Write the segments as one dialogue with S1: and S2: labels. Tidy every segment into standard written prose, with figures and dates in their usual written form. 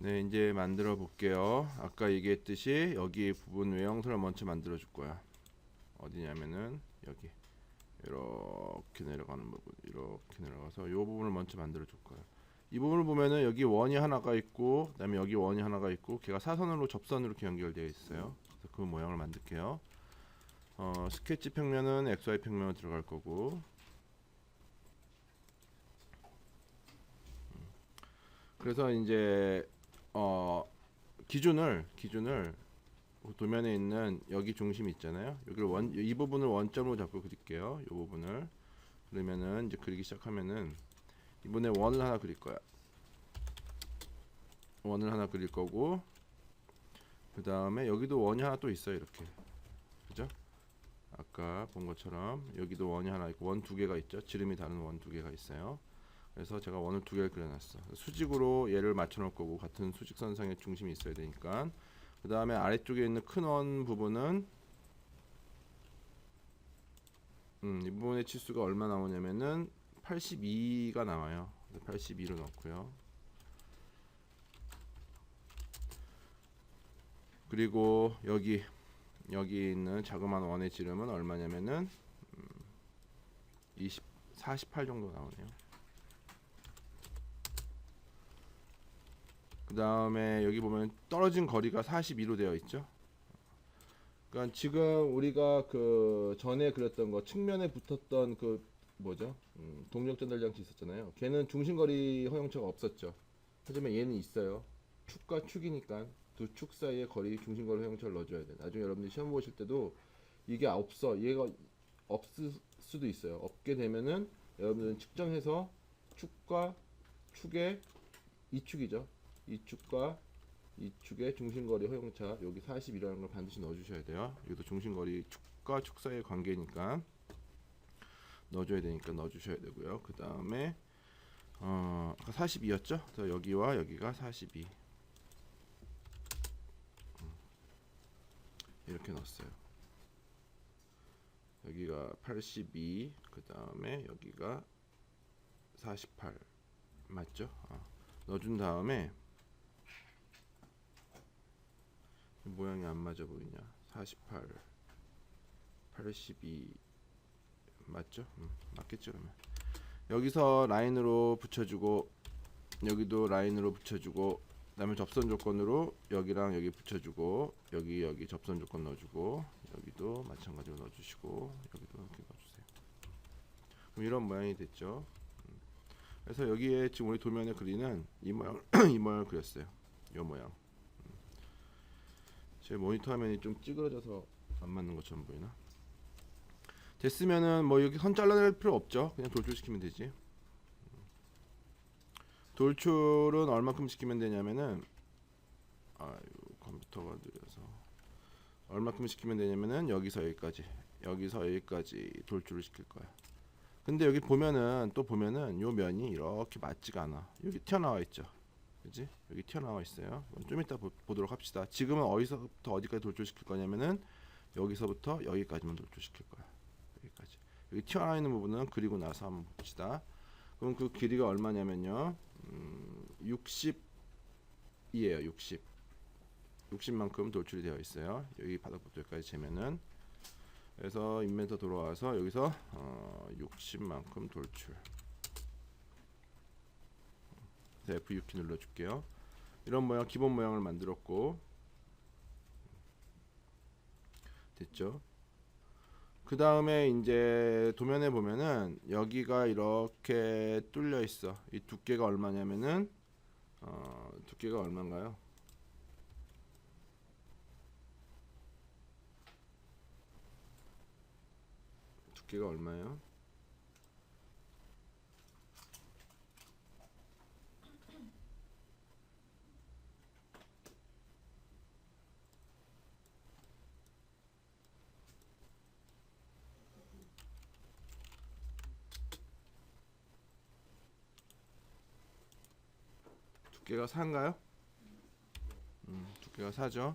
S1: 네, 이제 만들어 볼게요. 아까 얘기했듯이 여기 부분 외형선을 먼저 만들어 줄 거야. 어디냐면은 여기 이렇게 내려가는 부분, 이렇게 내려가서 이 부분을 먼저 만들어 줄 거야. 이 부분을 보면은 여기 원이 하나가 있고, 그다음에 여기 원이 하나가 있고, 걔가 사선으로 접선으로 이렇게 연결되어 있어요. 그래서 그 모양을 만들게요. 스케치 평면은 XY 평면으로 들어갈 거고, 그래서 이제 기준을 도면에 있는 여기 중심 있잖아요. 여기를 이 부분을 원점으로 잡고 그릴게요. 이 부분을 그러면은 이제 그리기 시작하면은 이번에 원을 하나 그릴 거야. 원을 하나 그릴 거고, 그 다음에 여기도 원이 하나 또 있어요. 이렇게, 그죠? 아까 본 것처럼 여기도 원이 하나 있고 원 두 개가 있죠. 지름이 다른 원 두 개가 있어요. 그래서 제가 원을 두 개를 그려놨어. 수직으로 얘를 맞춰 놓을 거고, 같은 수직선상에 중심이 있어야 되니까. 그 다음에 아래쪽에 있는 큰 원 부분은 이 부분의 치수가 얼마 나오냐면은 82가 나와요. 82로 넣고요. 그리고 여기 있는 자그마한 원의 지름은 얼마냐면은 48 정도 나오네요. 그 다음에 여기 보면 떨어진 거리가 42로 되어 있죠. 그러니까 지금 우리가 그 전에 그렸던 거 측면에 붙었던 그 뭐죠? 동력 전달 장치 있었잖아요. 걔는 중심거리 허용차가 없었죠. 하지만 얘는 있어요. 축과 축이니까 두 축 사이에 거리 중심거리 허용차를 넣어줘야 돼. 나중에 여러분들 시험 보실 때도 이게 없어. 얘가 없을 수도 있어요. 없게 되면은 여러분들은 측정해서 축과 축의 이 축이죠. 이 축과 이 축의 중심거리 허용차 여기 40이라는 걸 반드시 넣어주셔야 돼요. 여기도 중심거리 축과 축 사이의 관계니까 넣어줘야 되니까 넣어주셔야 되고요. 그 다음에 아까 42였죠? 여기와 여기가 42 이렇게 넣었어요. 여기가 82, 그 다음에 여기가 48 맞죠? 넣어준 다음에 모양이 안 맞아 보이냐? 48, 82 맞죠? 맞겠죠 그러면. 여기서 라인으로 붙여주고, 여기도 라인으로 붙여주고, 그다음에 접선 조건으로 여기랑 여기 붙여주고, 여기 접선 조건 넣어주고, 여기도 마찬가지로 넣어주시고, 여기도 이렇게 넣어주세요. 그럼 이런 모양이 됐죠. 그래서 여기에 지금 우리 도면에 그리는 이 모양 이 모양을 그렸어요. 이 모양. 제 모니터 화면이 좀 찌그러져서 안 맞는 것처럼 보이나? 됐으면은 뭐 여기 선 잘라낼 필요 없죠. 그냥 돌출시키면 되지. 돌출은 얼마큼 시키면 되냐면은 컴퓨터가 느려서 얼마큼 시키면 되냐면은 여기서 여기까지 돌출을 시킬 거야. 근데 여기 보면은 또 보면은 요 면이 이렇게 맞지가 않아. 여기 튀어나와 있죠. 그지? 여기 튀어나와 있어요. 좀 이따 보도록 합시다. 지금은 어디서부터 어디까지 돌출시킬 거냐면은 여기서부터 여기까지만 돌출시킬 거야. 여기까지. 여기 튀어나와 있는 부분은 그리고 나서 한번 봅시다. 그럼 그 길이가 얼마냐면요. 60이에요. 60. 60만큼 돌출이 되어 있어요. 여기 바닥부터 여기까지 재면은. 그래서 인벤터 들어와서 여기서 60만큼 돌출. F6키 눌러줄게요. 이런 모양, 기본 모양을 만들었고 됐죠. 그 다음에 이제 도면에 보면은 여기가 이렇게 뚫려 있어. 이 두께가 얼마냐면은 두께가 얼마인가요? 두께가 얼마예요? 두께가 4인가요? 두께가 4죠.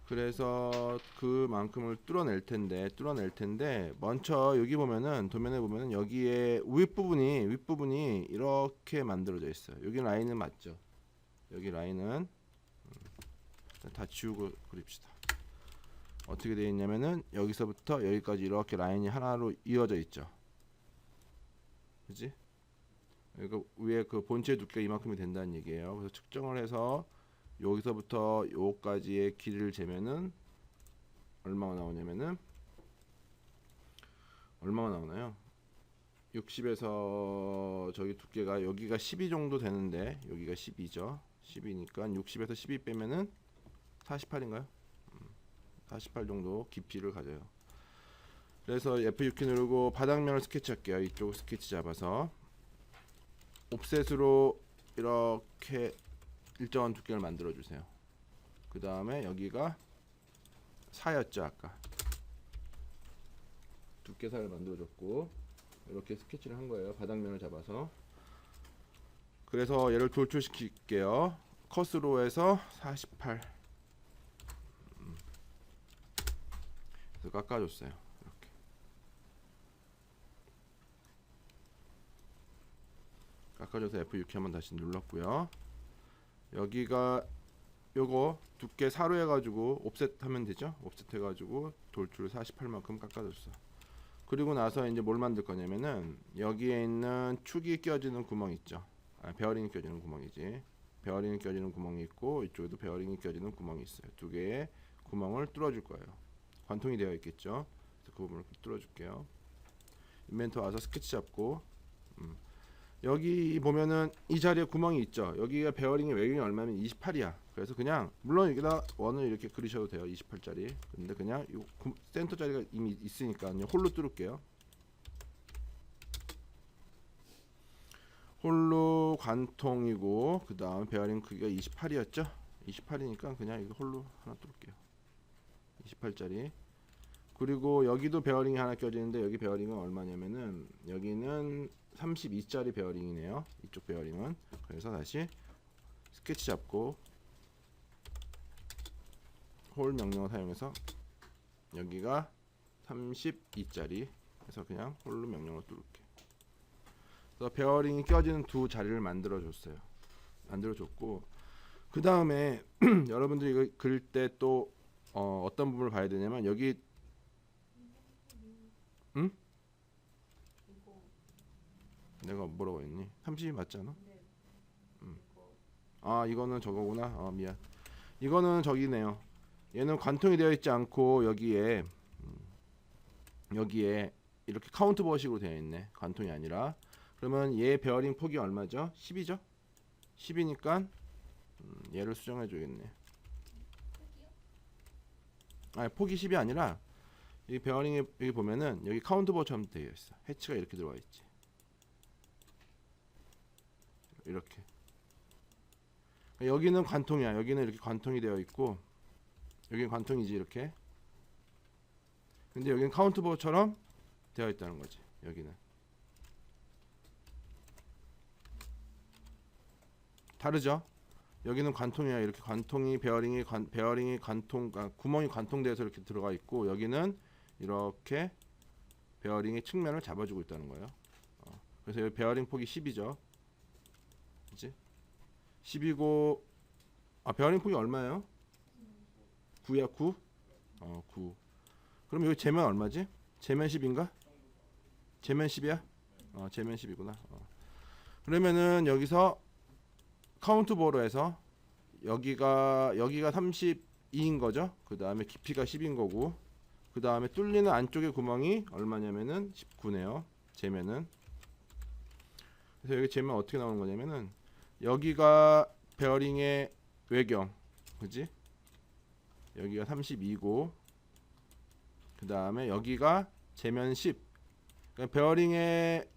S1: 그래서 그만큼을 뚫어낼 텐데 먼저 여기 보면은 도면에 보면은 여기에 윗부분이 이렇게 만들어져 있어요. 여기 라인은 맞죠? 여기 라인은 다 지우고 그립시다. 어떻게 되어 있냐면은 여기서부터 여기까지 이렇게 라인이 하나로 이어져 있죠. 그지? 그러니까 위에 그 본체 두께가 이만큼이 된다는 얘기예요. 그래서 측정을 해서 여기서부터 요까지의 길이를 재면은 얼마가 나오냐면은 얼마가 나오나요? 60에서 저기 두께가 여기가 12 정도 되는데 여기가 12죠. 12니까 60에서 12 빼면은 48인가요? 48 정도 깊이를 가져요. 그래서 F6키 누르고 바닥면을 스케치할게요. 이쪽 스케치 잡아서 옵셋으로 이렇게 일정한 두께를 만들어 주세요. 그 다음에 여기가 4였죠 아까. 두께살을 만들어 줬고 이렇게 스케치를 한 거예요. 바닥면을 잡아서. 그래서 얘를 돌출시킬게요. 컷으로 해서 48. 그래서 깎아줬어요. 이렇게. 깎아줘서 F6키 한번 다시 눌렀고요. 여기가 요거 두께 4로 해가지고 옵셋 하면 되죠. 옵셋 해가지고 돌출 48만큼 깎아줬어. 그리고 나서 이제 뭘 만들 거냐면은 여기에 있는 축이 껴지는 구멍 있죠. 베어링이 껴지는 구멍이지. 베어링이 껴지는 구멍이 있고 이쪽에도 베어링이 껴지는 구멍이 있어요. 두 개의 구멍을 뚫어줄 거예요. 관통이 되어 있겠죠. 그래서 그 부분을 뚫어줄게요. 인벤토 와서 스케치 잡고 여기 보면은 이 자리에 구멍이 있죠. 여기가 베어링의 외경이 얼마면 28이야. 그래서 그냥 물론 여기다 원을 이렇게 그리셔도 돼요. 28짜리. 근데 그냥 이 센터 자리가 이미 있으니까 홀로 뚫을게요. 홀로 관통이고 그 다음 베어링 크기가 28이었죠. 28이니까 그냥 이거 홀로 하나 뚫을게요. 28짜리. 그리고 여기도 베어링이 하나 껴지는데 여기 베어링은 얼마냐면은 여기는 32짜리 베어링이네요. 이쪽 베어링은. 그래서 다시 스케치 잡고 홀 명령을 사용해서 여기가 32짜리 해서 그냥 홀로 명령을 뚫을게. 그래서 베어링이 껴지는 두 자리를 만들어 줬어요. 만들어 줬고 그 다음에 여러분들이 이거 그릴 때 또 어떤 부분을 봐야 되냐면 여기 응? 내가 뭐라고 했니? 30이 맞지 않아? 아 이거는 저거구나. 미안. 이거는 저기네요. 얘는 관통이 되어 있지 않고 여기에 여기에 이렇게 카운트 버식으로 되어 있네. 관통이 아니라. 그러면 얘 베어링 폭이 얼마죠? 10이죠? 10이니까 얘를 수정해 줘야겠네. 아니 폭이 10이 아니라 이 베어링에 여기 보면은 여기 카운트 버처럼 되어 있어. 해치가 이렇게 들어와 있지. 이렇게. 여기는 관통이야. 여기는 이렇게 관통이 되어 있고 여기는 관통이지 이렇게. 근데 여기는 카운트 버처럼 되어 있다는 거지. 여기는 다르죠. 여기는 관통이야. 이렇게 관통이 베어링이 관통 구멍이 관통돼서 이렇게 들어가 있고 여기는 이렇게 베어링의 측면을 잡아주고 있다는 거예요. 그래서 여기 베어링 폭이 10이죠. 그치? 10이고 베어링 폭이 얼마예요? 9야 9? 9. 그럼 여기 재면 얼마지? 재면 10인가? 재면 10이야? 재면 10이구나. 그러면은 여기서 카운트 보로 해서 여기가 32인 거죠. 그 다음에 깊이가 10인 거고 그 다음에 뚫리는 안쪽의 구멍이 얼마냐면은 19네요. 재면은. 그래서 여기 재면 어떻게 나오는 거냐면은 여기가 베어링의 외경, 그지? 여기가 32고 그 다음에 여기가 재면 10. 그러니까 베어링의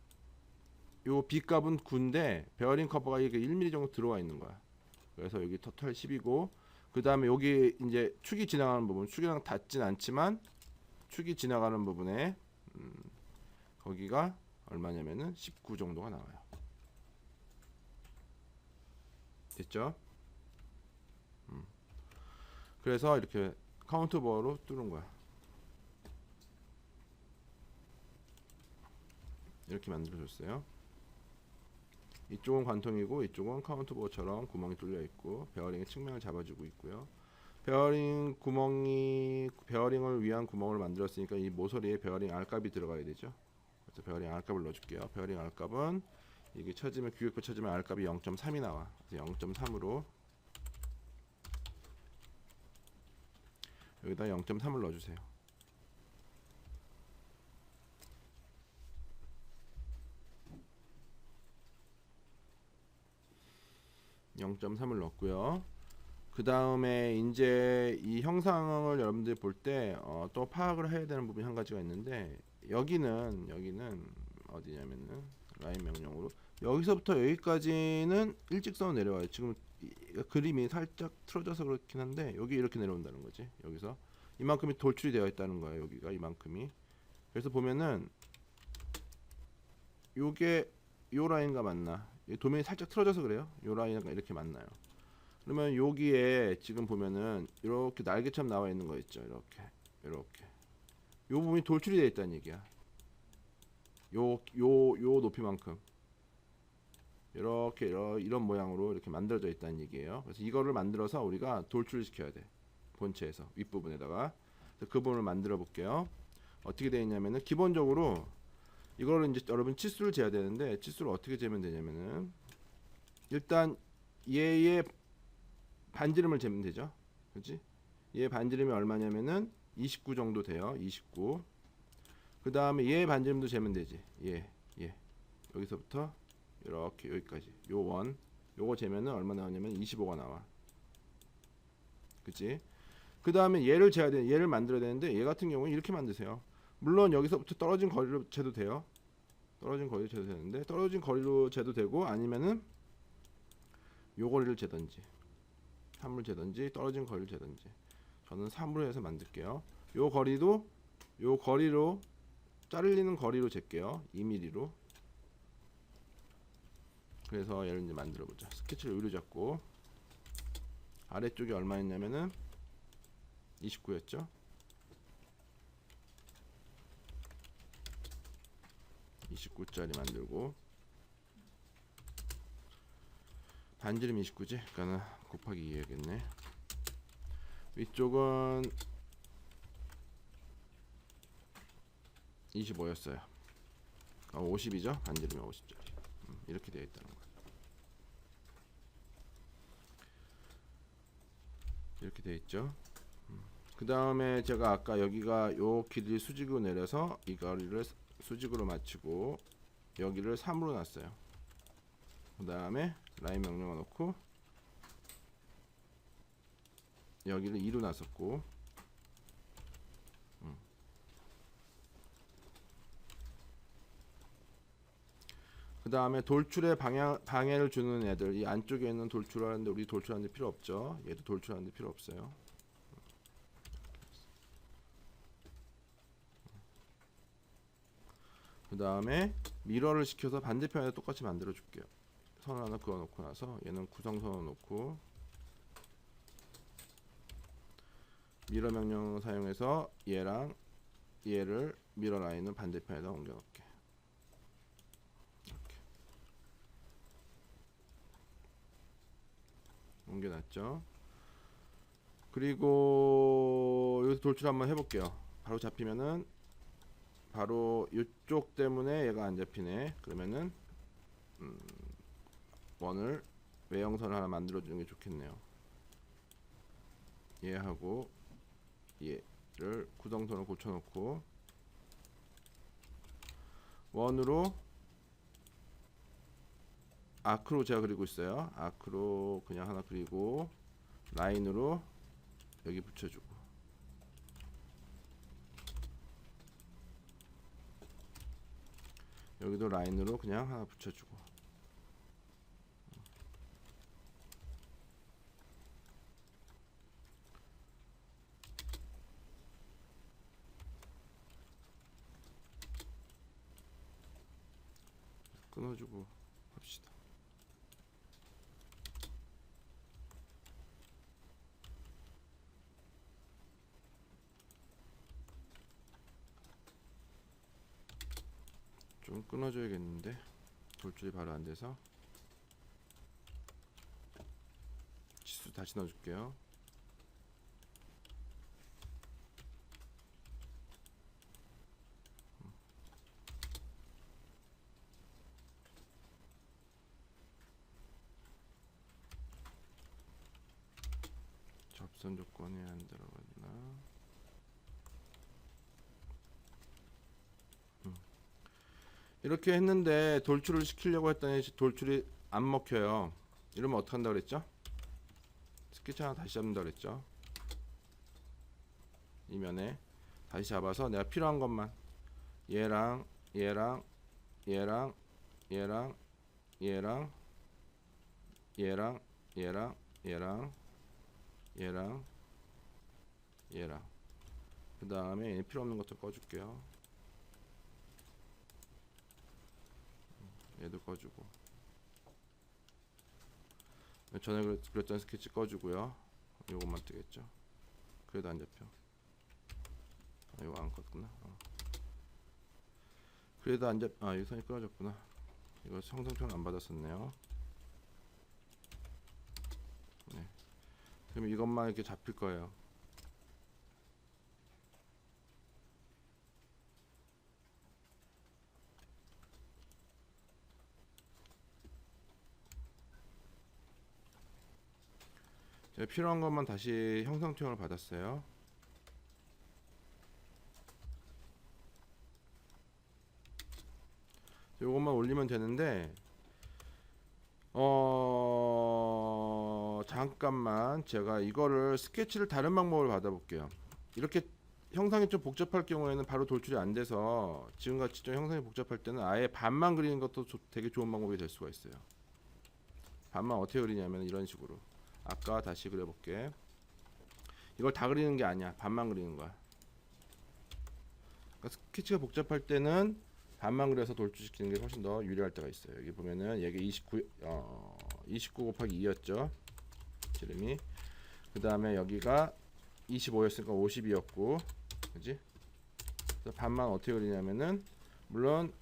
S1: 요 B값은 9인데 베어링 커버가 이게 1mm 정도 들어와 있는 거야. 그래서 여기 토탈 10이고 그 다음에 여기 이제 축이 지나가는 부분, 축이랑 닿진 않지만 축이 지나가는 부분에 거기가 얼마냐면은 19 정도가 나와요. 됐죠? 그래서 이렇게 카운트 버로 뚫은 거야. 이렇게 만들어줬어요. 이쪽은 관통이고 이쪽은 카운터보어처럼 구멍이 뚫려 있고 베어링의 측면을 잡아주고 있고요. 베어링을 위한 구멍을 만들었으니까 이 모서리에 베어링 R값이 들어가야 되죠. 그래서 베어링 R값을 넣어줄게요. 베어링 R값은 이게 쳐지면 규격표 쳐지면 R값이 0.3이 나와. 그래서 0.3으로 여기다 0.3을 넣어주세요. (0.3을) 넣었고요. 그 다음에 이제 이 형상을 여러분들이 볼 때 또 파악을 해야 되는 부분이 한 가지가 있는데 여기는 어디냐면은 라인 명령으로 여기서부터 여기까지는 일직선으로 내려와요. 지금 그림이 살짝 틀어져서 그렇긴 한데 여기 이렇게 내려온다는 거지. 여기서 이만큼이 돌출이 되어 있다는 거예요. 여기가 이만큼이. 그래서 보면은 요게 요 라인과 맞나? 도면이 살짝 틀어져서 그래요. 요 라인과 이렇게 맞나요? 그러면 여기에 지금 보면은 이렇게 날개처럼 나와 있는 거 있죠. 이렇게 요 부분이 돌출이 되어 있다는 얘기야. 요 높이만큼 이렇게 이런 모양으로 이렇게 만들어져 있다는 얘기예요. 그래서 이거를 만들어서 우리가 돌출을 시켜야 돼. 본체에서 윗부분에다가. 그래서 그 부분을 만들어 볼게요. 어떻게 되어 있냐면은 기본적으로 이거를 이제 여러분 치수를 재야 되는데 치수를 어떻게 재면 되냐면은 일단 얘의 반지름을 재면 되죠. 그렇지? 얘 반지름이 얼마냐면은 29 정도 돼요. 29. 그 다음에 얘 반지름도 재면 되지. 얘 여기서부터 이렇게 여기까지 요 원 요거 재면은 얼마 나오냐면 25가 나와. 그치? 그 다음에 얘를 재야 돼. 얘를 만들어야 되는데 얘 같은 경우는 이렇게 만드세요. 물론 여기서부터 떨어진 거리로 재도 돼요. 떨어진 거리로 재도 되는데 떨어진 거리로 재도 되고 아니면은 요 거리를 재든지 3을 재든지 떨어진 거리를 재든지 저는 3으로 해서 만들게요. 요 거리도 요 거리로 자르는 거리로 잴게요. 2mm로. 그래서 얘를 이제 만들어 보자. 스케치를 위로 잡고 아래쪽이 얼마였냐면은 29였죠. 29짜리 만들고 반지름 29지? 그러니까는 곱하기 2해야겠네. 위쪽은 25였어요. 50이죠? 반지름이 50짜리. 이렇게 되어 있다는 거예요. 이렇게 되어 있죠. 그 다음에 제가 아까 여기가 요 길이를 수직으로 내려서 이 거리를 수직으로 맞추고 여기를 3으로 놨어요. 그 다음에 라인 명령어 놓고 여기를 2로 놨었고 그 다음에 돌출에 방해를 주는 애들 이 안쪽에 있는 돌출하는데 우리 돌출하는데 필요 없죠. 얘도 돌출하는데 필요 없어요. 그 다음에 미러를 시켜서 반대편에 똑같이 만들어 줄게요. 선 하나 그어 놓고 나서 얘는 구성선을 놓고 미러 명령을 사용해서 얘랑 얘를 미러 라인을 반대편에다 옮겨 놓을게. 이렇게 옮겨 놨죠. 그리고 여기서 돌출 한번 해볼게요. 바로 잡히면은 바로 이쪽 때문에 얘가 안 잡히네. 그러면은 원을 외형선을 하나 만들어 주는 게 좋겠네요. 얘하고 얘를 구성선을 고쳐 놓고 원으로 아크로 제가 그리고 있어요. 아크로 그냥 하나 그리고 라인으로 여기 붙여주고 여기도 라인으로 그냥 하나 붙여주고 끊어주고 합시다. 좀 끊어줘야겠는데 돌출이 바로 안 돼서 다시 넣어줄게요. 접선 조건이 안 들어갔나? 이렇게 했는데 돌출을 시키려고 했더니 돌출이 안 먹혀요. 이러면 어떻게 한다 그랬죠? 스케치 하나 다시 잡는다 그랬죠? 이면에 다시 잡아서 내가 필요한 것만 얘랑 얘랑 얘랑 얘랑 얘랑 얘랑 얘랑 얘랑 얘랑 얘랑 그 다음에 필요 없는 것들 꺼줄게요. 얘도 꺼주고 전에 그렸던 스케치 꺼주고요. 요것만 뜨겠죠. 그래도 안 잡혀. 이거 안 껐구나. 그래도 안 잡. 이 선이 끊어졌구나. 이거 형상표현 안 받았었네요. 네. 그럼 이것만 이렇게 잡힐 거예요. 제가 필요한 것만 다시 형상 투영을 받았어요. 요것만 올리면 되는데 잠깐만 제가 이거를 스케치를 다른 방법으로 받아볼게요. 이렇게 형상이 좀 복잡할 경우에는 바로 돌출이 안 돼서 지금같이 좀 형상이 복잡할 때는 아예 반만 그리는 것도 되게 좋은 방법이 될 수가 있어요. 반만 어떻게 그리냐면 이런 식으로 아까 다시 그려볼게. 이걸 다 그리는 게 아니야. 반만 그리는 거야. 그러니까 스케치가 복잡할 때는 반만 그려서 돌출시키는 게 훨씬 더 유리할 때가 있어요. 여기 보면은 여기 29 곱하기 2였죠. 지름이. 그 다음에 여기가 25였으니까 52였고, 그지? 그래서 반만 어떻게 그리냐면은 물론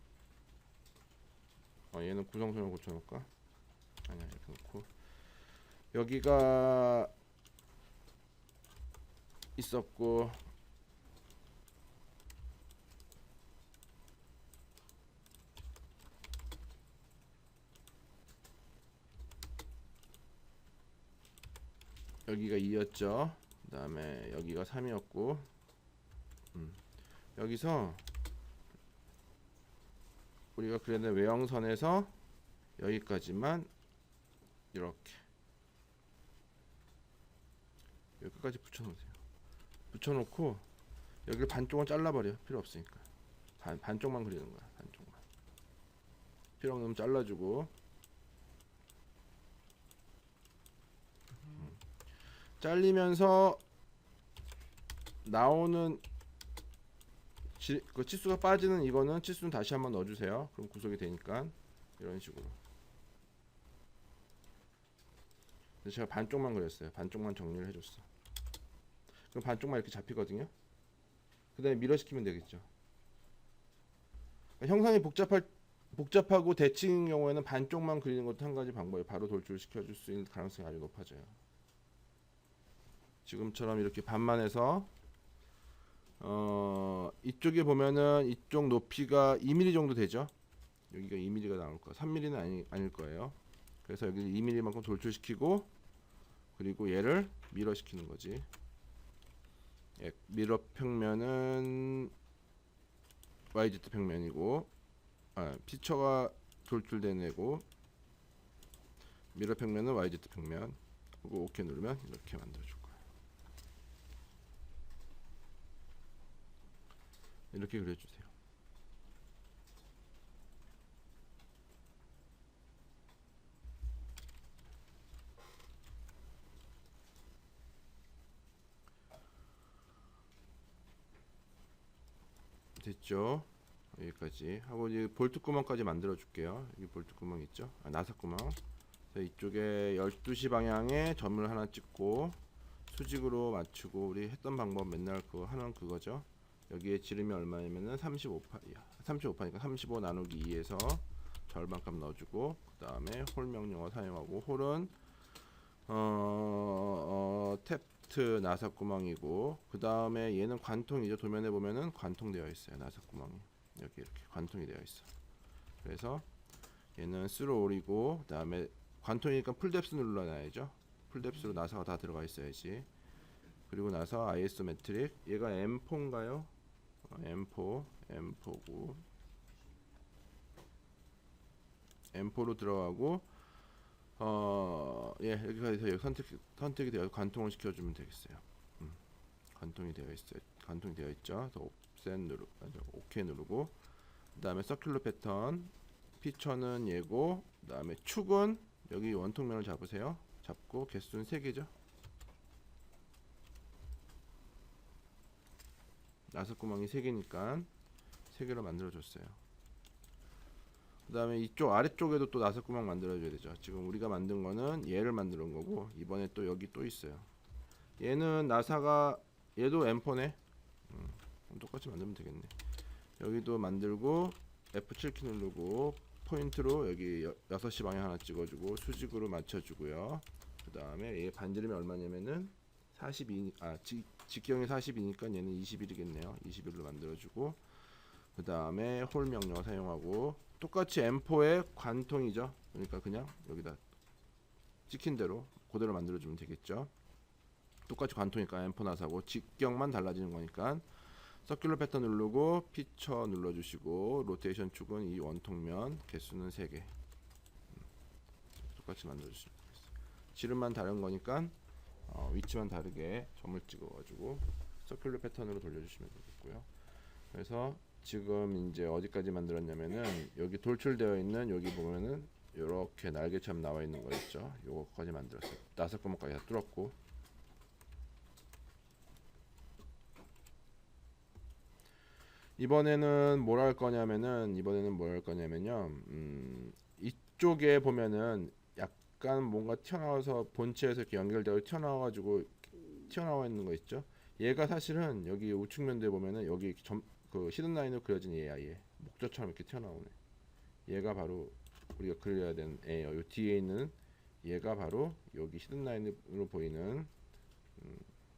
S1: 얘는 구성선을 고쳐놓을까? 아니야, 이렇게 놓고 여기가 있었고 여기가 2였죠. 그 다음에 여기가 3이었고 여기서 우리가 그랬는 외형선에서 여기까지만 이렇게 여기까지 붙여놓으세요. 붙여놓고 여기를 반쪽은 잘라버려. 필요 없으니까 반쪽만 그리는 거야. 반쪽만 필요 없으면 잘라주고 잘리면서 나오는 그 치수가 빠지는 이거는 치수는 다시 한번 넣어주세요. 그럼 구속이 되니까 이런 식으로. 그래서 제가 반쪽만 그렸어요. 반쪽만 정리를 해줬어. 그럼 반쪽만 이렇게 잡히거든요. 그 다음에 밀어시키면 되겠죠. 그러니까 형상이 복잡하고 대칭인 경우에는 반쪽만 그리는 것도 한 가지 방법이에요. 바로 돌출시켜줄 수 있는 가능성이 아주 높아져요. 지금처럼 이렇게 반만 해서 이쪽에 보면은 이쪽 높이가 2mm 정도 되죠. 여기가 2mm가 나올 거야. 3mm는 아닐 거예요. 그래서 여기 2mm만큼 돌출시키고 그리고 얘를 밀어시키는 거지. 밀어 평면은 YZ 평면이고 피처가 돌출된 애고 밀어 평면은 YZ 평면. 그리고 OK 누르면 이렇게 만들어줄 거야. 이렇게 그려주세요. 됐죠? 여기까지 하고 이제 볼트 구멍까지 만들어 줄게요. 여기 볼트 구멍 있죠? 나사 구멍. 이쪽에 12시 방향에 점을 하나 찍고 수직으로 맞추고 우리 했던 방법 맨날 그거 하는 그거죠. 여기에 지름이 얼마냐면은 35파니까 35 나누기 2에서 절반값 넣어주고 그 다음에 홀 명령어 사용하고 홀은 탭트 나사 구멍이고, 그 다음에 얘는 관통이죠. 도면에 보면은 관통되어 있어요. 나사 구멍이 여기 이렇게 관통이 되어 있어. 그래서 얘는 스로올이고, 그 다음에 관통이니까 풀뎁스 눌러놔야죠. 풀뎁스로 나사가 다 들어가 있어야지. 그리고 나서 아이소메트릭, 얘가 M4인가요? M4고 M4로 들어가고, 예, 여기까지 선택이 되어 관통을 시켜주면 되겠어요. 관통이 되어 있어요. 관통이 되어 있죠. 더 옵셋 누르고, OK 누르고, 그 다음에 서큘러 패턴, 피처는 얘고, 그 다음에 축은 여기 원통면을 잡으세요. 잡고 개수는 3개죠. 나사 구멍이 3개니까 3개로 만들어줬어요. 그 다음에 이쪽 아래쪽에도 또 나사 구멍 만들어줘야 되죠. 지금 우리가 만든 거는 얘를 만드는 거고, 이번에 또 여기 또 있어요. 얘는 나사가, 얘도 M4네. 똑같이 만들면 되겠네. 여기도 만들고, F7키 누르고, 포인트로 여기 6시 방향 하나 찍어주고, 수직으로 맞춰주고요. 그 다음에 얘 반지름이 얼마냐면은 42, 직경이 42니까 얘는 21이겠네요. 21로 만들어주고, 그 다음에 홀 명령어 사용하고, 똑같이 M4의 관통이죠. 그러니까 그냥 여기다 찍힌 대로 그대로 만들어주면 되겠죠. 똑같이 관통이니까 M4 나사고, 직경만 달라지는 거니까 서큘러 패턴 누르고 피처 눌러주시고, 로테이션 축은 이 원통면, 개수는 3개 똑같이 만들어주시면 되겠어요. 지름만 다른 거니까 위치만 다르게 점을 찍어가지고 서큘러 패턴으로 돌려주시면 되겠고요. 그래서 지금 이제 어디까지 만들었냐면은, 여기 돌출되어 있는, 여기 보면은 이렇게 날개처럼 나와 있는 거 있죠. 요거까지 만들었어요. 5구멍까지 다 뚫었고, 이번에는 뭘 할 거냐면요, 이쪽에 보면은 약간 뭔가 튀어나와서 본체에서 이렇게 연결되어 튀어나와 있는 거 있죠. 얘가 사실은 여기 우측면도에 보면은 여기 그 히든 라인으로 그려진 얘야. 얘 목젖처럼 이렇게 튀어나오네. 얘가 바로 우리가 그려야 되는 애예요. 요 뒤에 있는 얘가 바로 여기 히든 라인으로 보이는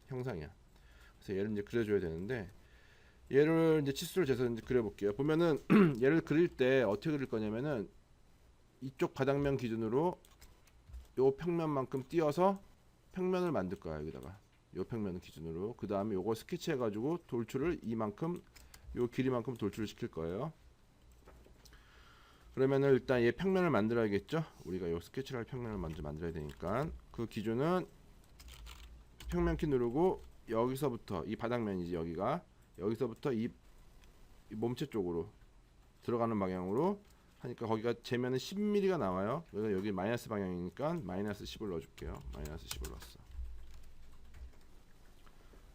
S1: 형상이야. 그래서 얘를 이제 그려줘야 되는데, 얘를 이제 치수를 재서 이제 그려볼게요. 보면은 얘를 그릴 때 어떻게 그릴 거냐면은, 이쪽 바닥면 기준으로 요 평면만큼 띄어서 평면을 만들 거야. 여기다가 요 평면 기준으로. 그 다음에 요거 스케치해 가지고 돌출을 이만큼, 요 길이만큼 돌출을 시킬 거예요. 그러면은 일단 얘 평면을 만들어야겠죠. 우리가 요 스케치를 할 평면을 먼저 만들어야 되니까, 그 기준은 평면 키 누르고, 여기서부터 이 바닥면이지, 여기서부터 이 몸체 쪽으로 들어가는 방향으로 하니까, 거기가 재면은 10mm가 나와요. 그래서 여기 마이너스 방향이니까 마이너스 10을 넣어줄게요. 마이너스 10을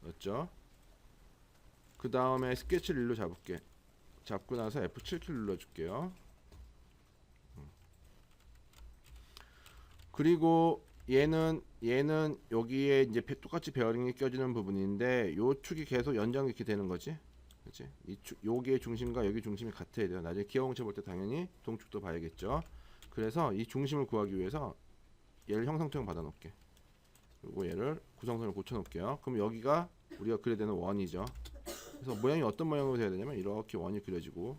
S1: 넣었죠. 그 다음에 스케치를 1로 잡고 나서 F7키 눌러줄게요. 그리고 얘는 여기에 이제 똑같이 베어링이 껴지는 부분인데, 요 축이 계속 연장이 이렇게 되는 거지. 그치? 요게 중심과 여기 중심이 같아야 돼요. 나중에 기어공체 볼 때 당연히 동축도 봐야겠죠. 그래서 이 중심을 구하기 위해서 얘를 형상투영 받아 놓을게. 그리고 얘를 구성선을 고쳐 놓을게요. 그럼 여기가 우리가 그려야 되는 원이죠. 그래서 모양이 어떤 모양으로 돼야 되냐면, 이렇게 원이 그려지고,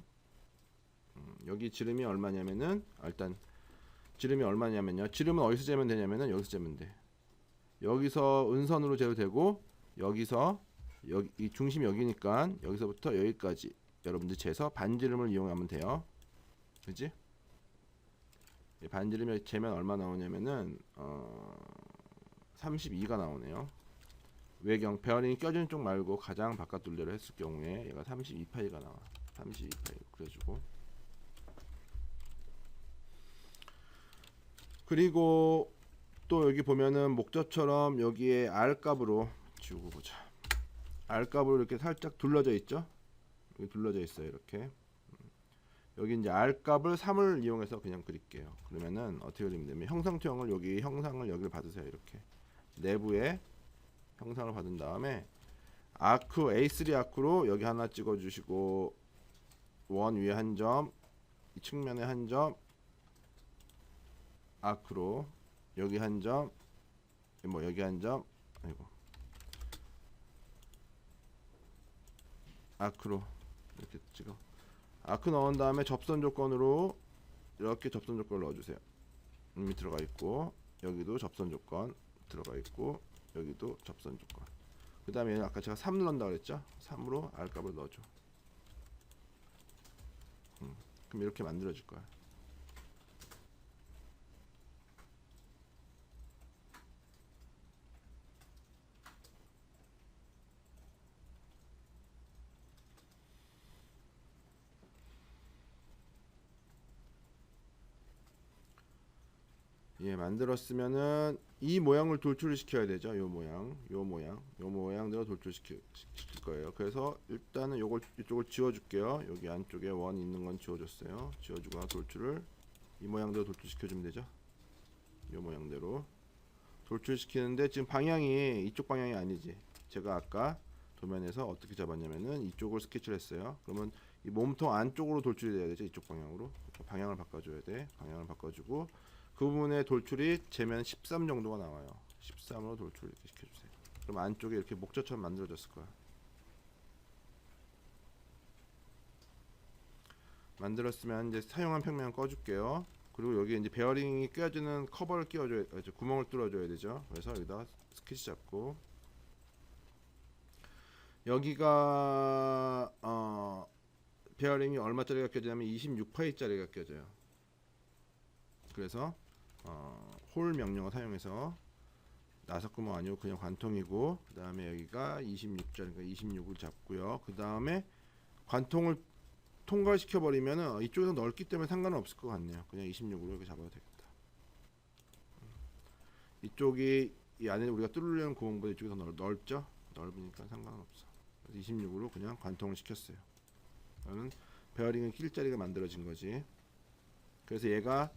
S1: 여기 지름이 얼마냐면은, 일단 지름이 얼마냐면요, 지름은 어디서 재면 되냐면은 여기서 재면 돼. 여기서 은선으로 재도 되고, 여기서 여기 이 중심이 여기니까 여기서부터 여기까지 여러분들 재서 반지름을 이용하면 돼요. 그지? 반지름이 재면 얼마 나오냐면은 32가 나오네요. 외경 베어링이 껴지는 쪽 말고 가장 바깥 둘레로 했을 경우에 얘가 32파이가 나와. 32파이 그려주고, 그리고 또 여기 보면은 목젖처럼 여기에 R값으로 지우고 보자. R값으로 이렇게 살짝 둘러져 있죠. 여기 둘러져 있어요. 이렇게 여기 이제 R값을 3을 이용해서 그냥 그릴게요. 그러면은 어떻게 그리면 되면, 형상투영을 여기 형상을 여기를 받으세요. 이렇게 내부에 형상을 받은 다음에 아크 A3 아크로 여기 하나 찍어주시고, 원 위에 한 점, 이 측면에 한 점, 아크로 여기 한 점, 뭐 여기 한 점, 아이고, 아크로 이렇게 찍어. 아크 넣은 다음에 접선 조건으로 이렇게 접선 조건을 넣어주세요. 이미 들어가 있고, 여기도 접선 조건 들어가 있고, 여기도 접선 조건. 그 다음에 얘는 아까 제가 3 넣는다 그랬죠? 3으로 R값을 넣어줘. 그럼 이렇게 만들어질 거야. 예, 만들었으면은 이 모양을 돌출을 시켜야 되죠. 요 모양, 요 모양, 요 모양대로 돌출시킬 거예요. 그래서 일단은 요걸 이쪽을 지워줄게요. 여기 안쪽에 원 있는 건 지워줬어요. 지워주거나 돌출을 이 모양대로 돌출시켜주면 되죠. 요 모양대로 돌출시키는데 지금 방향이 이쪽 방향이 아니지. 제가 아까 도면에서 어떻게 잡았냐면은 이쪽을 스케치를 했어요. 그러면 이 몸통 안쪽으로 돌출이 돼야 되죠. 이쪽 방향으로. 방향을 바꿔줘야 돼. 방향을 바꿔주고 그 부분의 돌출이 재면 13 정도가 나와요. 13으로 돌출을 이렇게 시켜주세요. 그럼 안쪽에 이렇게 목젖처럼 만들어졌을 거야. 만들었으면 이제 사용한 평면 꺼줄게요. 그리고 여기 이제 베어링이 껴지는 커버를 끼워줘야, 구멍을 뚫어줘야 되죠. 그래서 여기다 스케치 잡고 여기가 베어링이 얼마짜리가 껴지냐면 26파이짜리가 껴져요. 그래서 홀 명령어 사용해서 나사구멍 아니고 그냥 관통이고, 그 다음에 여기가 26짜리니까 26을 잡고요. 그 다음에 관통을 통과시켜 버리면은 이쪽에서 넓기 때문에 상관은 없을 것 같네요. 그냥 26으로 이렇게 잡아도 되겠다. 이쪽이 이 안에 우리가 뚫으려는 구멍보다 이쪽이 더 넓죠? 넓으니까 상관은 없어. 그래서 26으로 그냥 관통을 시켰어요. 그러면 베어링은 낄 자리가 만들어진 거지. 그래서 얘가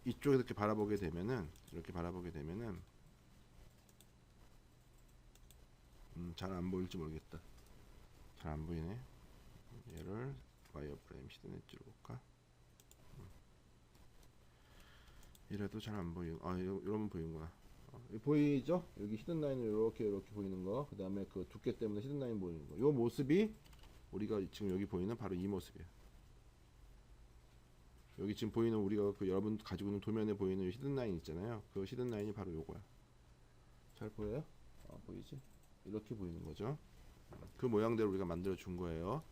S1: 이쪽에서 이렇게 바라보게 되면은, 이렇게 바라보게 되면은 잘 안 보일지 모르겠다. 잘 안 보이네. 얘를 와이어프레임 히든 엣지로 볼까? 이래도 잘 안 보이고, 이러면 보이는구나. 보이죠? 여기 히든 라인이 이렇게 보이는 거. 그 다음에 그 두께 때문에 히든 라인 보이는 거. 요 모습이 우리가 지금 여기 보이는 바로 이 모습이에요. 여기 지금 보이는 우리가 그 여러분 가지고 있는 도면에 보이는 히든 라인 있잖아요. 그 히든 라인이 바로 요거야. 잘 보여요? 보이지? 이렇게 보이는 거죠. 그 모양대로 우리가 만들어 준 거예요.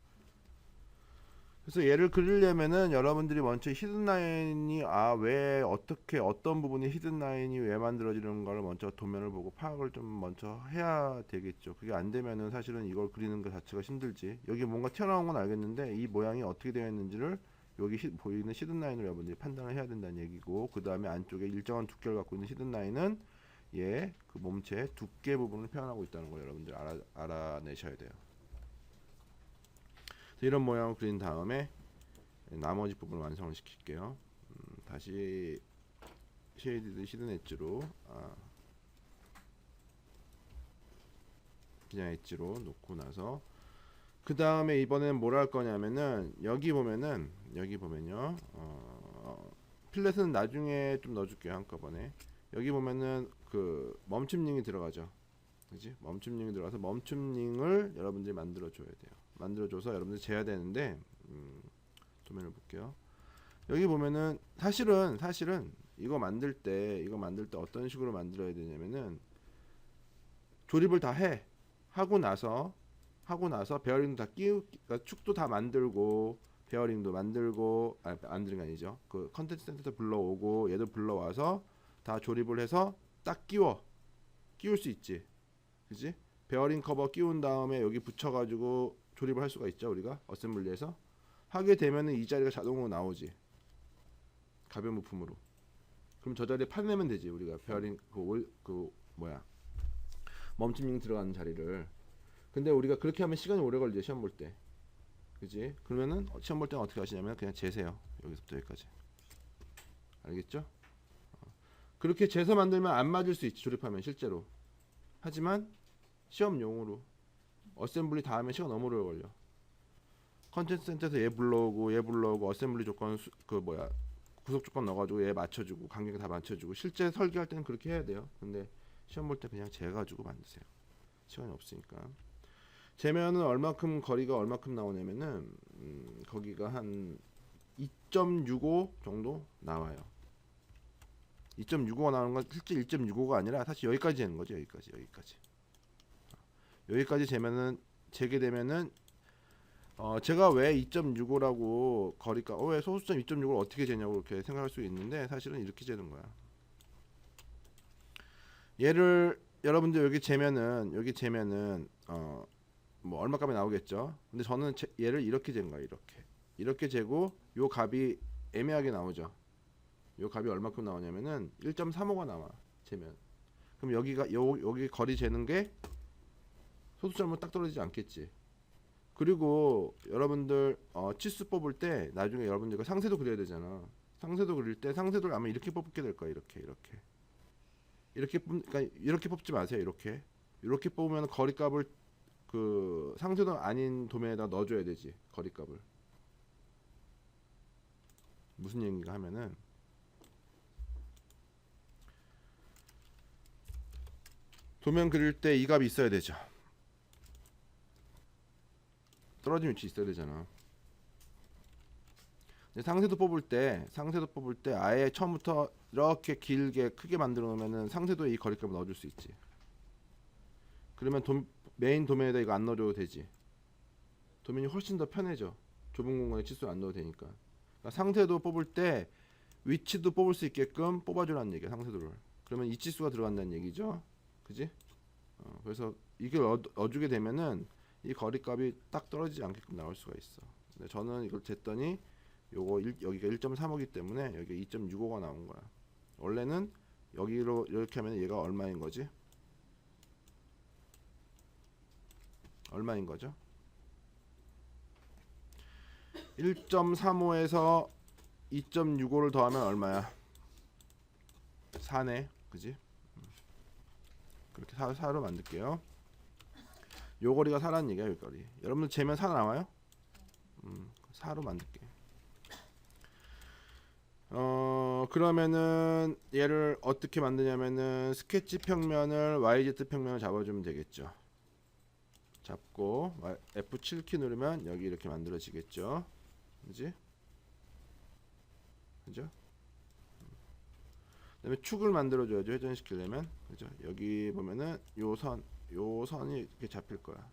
S1: 그래서 얘를 그리려면은 여러분들이 먼저 히든 라인이 왜 어떻게 어떤 부분이 히든 라인이 왜 만들어지는 걸 먼저 도면을 보고 파악을 좀 먼저 해야 되겠죠. 그게 안 되면은 사실은 이걸 그리는 것 자체가 힘들지. 여기 뭔가 튀어나온 건 알겠는데 이 모양이 어떻게 되어 있는지를 여기 보이는 히든 라인으로 여러분들이 판단을 해야 된다는 얘기고, 그 다음에 안쪽에 일정한 두께를 갖고 있는 히든 라인은 그 몸체 두께 부분을 표현하고 있다는 걸 여러분들이 알아내셔야 돼요. 이런 모양을 그린 다음에 나머지 부분을 완성을 시킬게요. 다시 쉐이디드 히든 엣지로 그냥 엣지로 놓고 나서 그 다음에 이번에는 뭘 할 거냐면은 여기 보면요 필렛은 나중에 좀 넣어줄게요. 한꺼번에. 여기 보면은 그 멈춤링이 들어가죠. 그지? 멈춤링이 들어가서 멈춤링을 여러분들이 만들어 줘야 돼요. 만들어줘서 여러분들 재야 되는데 도면을 볼게요. 여기 보면은 사실은 이거 만들 때 어떤 식으로 만들어야 되냐면은 조립을 다 하고 나서 베어링도 다 그러니까 축도 다 만들고 베어링도 만들고 만드는 게 아니죠. 그 컨텐츠 센터도 불러오고 얘도 불러와서 다 조립을 해서 딱 끼울 수 있지. 그지? 베어링 커버 끼운 다음에 여기 붙여가지고 조립을 할 수가 있죠. 우리가 어셈블리에서 하게 되면은 이 자리가 자동으로 나오지. 가변 부품으로. 그럼 저 자리에 파내면 되지. 우리가 베어링 멈춤링 들어가는 자리를. 근데 우리가 그렇게 하면 시간이 오래 걸리죠. 시험 볼 때. 그지? 그러면은 시험 볼 때는 어떻게 하시냐면 그냥 재세요. 여기서부터 여기까지. 알겠죠? 그렇게 재서 만들면 안 맞을 수 있지. 조립하면 실제로. 하지만 시험용으로 어셈블리 다 하면 시간 너무 오래 걸려. 컨텐츠 센터에서 얘 불러오고 어셈블리 조건 구속 조건 넣어가지고 얘 맞춰주고 간격을 다 맞춰주고 실제 설계할 때는 그렇게 해야 돼요. 근데 시험 볼 때 그냥 재가지고 만드세요. 시간이 없으니까. 재면은 얼마큼 거리가 얼마큼 나오냐면은 거기가 한 2.65 정도 나와요. 2.65가 나오는 건 실제 1.65가 아니라 사실 여기까지 되는 거죠. 여기까지 재면은 재게 되면은 제가 왜 2.65라고 거리가 왜 소수점 2.65를 어떻게 재냐고 이렇게 생각할 수 있는데 사실은 이렇게 재는 거야. 얘를 여러분들 여기 재면은 뭐 얼마 값이 나오겠죠. 근데 저는 얘를 이렇게 잰 거야. 이렇게 재고 요 값이 애매하게 나오죠. 요 값이 얼마큼 나오냐면은 1.35가 나와 재면. 그럼 여기 거리 재는 게 소수점은 딱 떨어지지 않겠지. 그리고 여러분들 치수 뽑을 때 나중에 여러분들 상세도 그려야 되잖아. 상세도 그릴 때 상세도를 아마 이렇게 뽑게 될 거야. 그러니까 이렇게 뽑지 마세요. 이렇게 뽑으면 거리값을 그 상세도 아닌 도면에다 넣어줘야 되지. 거리값을. 무슨 얘기인가 하면은 도면 그릴 때 이 값이 있어야 되죠. 떨어진 위치 있어야 되잖아. 근데 상세도 뽑을 때 아예 처음부터 이렇게 길게 크게 만들어 놓으면은 상세도에 이 거리값을 넣어줄 수 있지. 그러면 메인 도면에다 이거 안 넣어줘도 되지. 도면이 훨씬 더 편해져. 좁은 공간에 치수 안 넣어도 되니까. 그러니까 상세도 뽑을 때 위치도 뽑을 수 있게끔 뽑아주라는 얘기야. 상세도를. 그러면 이 치수가 들어간다는 얘기죠. 그지? 그래서 이걸 넣어주게 되면은 이 거리값이 딱 떨어지지 않게끔 나올 수가 있어. 근데 저는 이걸 쟀더니 여기가 1.35이기 때문에 여기 2.65가 나온 거야. 원래는 여기로 이렇게 하면 얘가 얼마인 거지? 얼마인 거죠? 1.35에서 2.65를 더하면 얼마야? 4네. 그지? 그렇게 4로 만들게요. 요 거리가 4라는 얘기야. 요 거리. 여러분들 재면 4 나와요? 4로 만들게. 그러면은 얘를 어떻게 만드냐면은 스케치 평면을 YZ 평면을 잡아주면 되겠죠. 잡고 F7키 누르면 여기 이렇게 만들어지겠죠. 그지? 그죠? 그다음에 축을 만들어줘야죠. 회전시키려면. 그죠? 여기 보면은 요 선이 이렇게 잡힐 거야.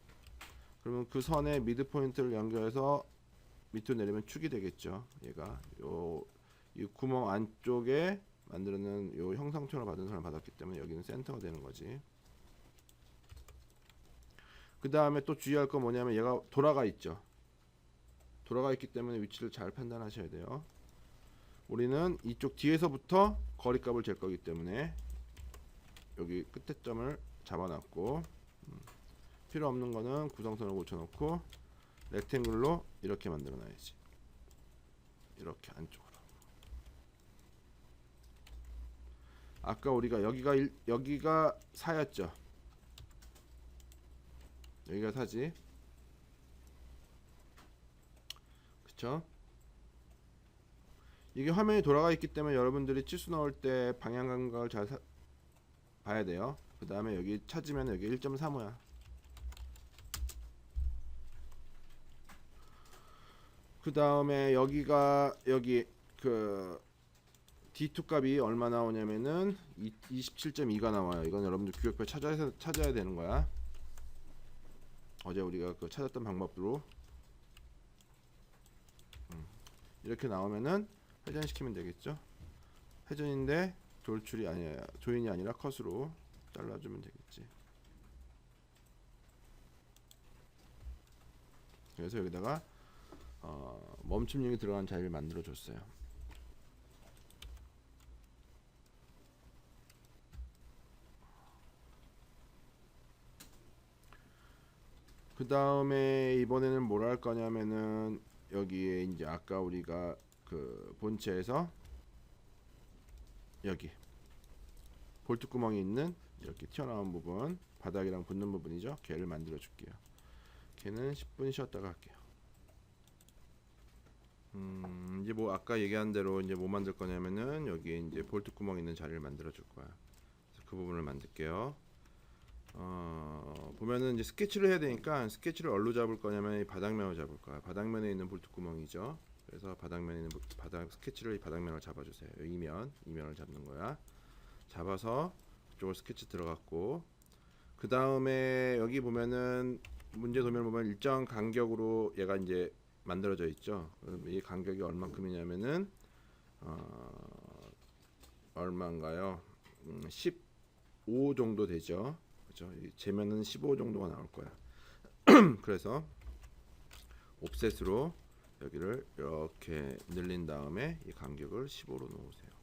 S1: 그러면 그 선에 미드 포인트를 연결해서 밑으로 내리면 축이 되겠죠. 얘가 이 구멍 안쪽에 만들어낸 요 형상촌을 받은 선을 받았기 때문에 여기는 센터가 되는 거지. 그 다음에 또 주의할 건 뭐냐면 얘가 돌아가 있죠. 돌아가 있기 때문에 위치를 잘 판단하셔야 돼요. 우리는 이쪽 뒤에서부터 거리값을 잴 거기 때문에 여기 끝에 점을 잡아놨고 필요 없는 거는 구성선을 고쳐놓고 렉탱글로 이렇게 만들어 놔야지. 이렇게 안쪽으로. 아까 우리가 여기가 4였죠. 여기가 4지. 그쵸? 이게 화면이 돌아가 있기 때문에 여러분들이 치수 넣을 때 방향 감각을 잘 봐야 돼요. 그 다음에 여기 찾으면 여기 1.35야. 그 다음에 여기 그 D2 값이 얼마 나오냐면은 27.2가 나와요. 이건 여러분들 규격표 찾아야 되는 거야. 어제 우리가 그 찾았던 방법으로 이렇게 나오면은 회전시키면 되겠죠. 회전인데 돌출이 아니라 조인이 아니라 컷으로 잘라주면 되겠지. 그래서 여기다가 멈춤용이 들어간 자리를 만들어 줬어요. 그 다음에 이번에는 뭘 할 거냐면은 여기에 이제 아까 우리가 그 본체에서 여기 볼트 구멍이 있는 이렇게 튀어나온 부분, 바닥이랑 붙는 부분이죠. 걔를 만들어 줄게요. 걔는 10분 쉬었다가 할게요. 이제 뭐 아까 얘기한 대로 이제 뭐 만들 거냐면은 여기에 이제 볼트 구멍 있는 자리를 만들어 줄 거야. 그래서 그 부분을 만들게요. 보면은 이제 스케치를 해야 되니까 스케치를 어디로 잡을 거냐면 이 바닥면으로 잡을 거야. 바닥면에 있는 볼트 구멍이죠. 그래서 바닥면에 있는 스케치를 이 바닥면으로 잡아주세요. 이면을 잡는 거야. 잡아서 이쪽으로 스케치 들어갔고, 그 다음에 여기 보면은 문제 도면을 보면 일정 간격으로 얘가 이제 만들어져 있죠. 그럼 이 간격이 얼만큼이냐면은 얼마인가요? 15 정도 되죠. 그죠? 재면은 15 정도가 나올 거야. 그래서 옵셋으로 여기를 이렇게 늘린 다음에 이 간격을 15로 놓으세요.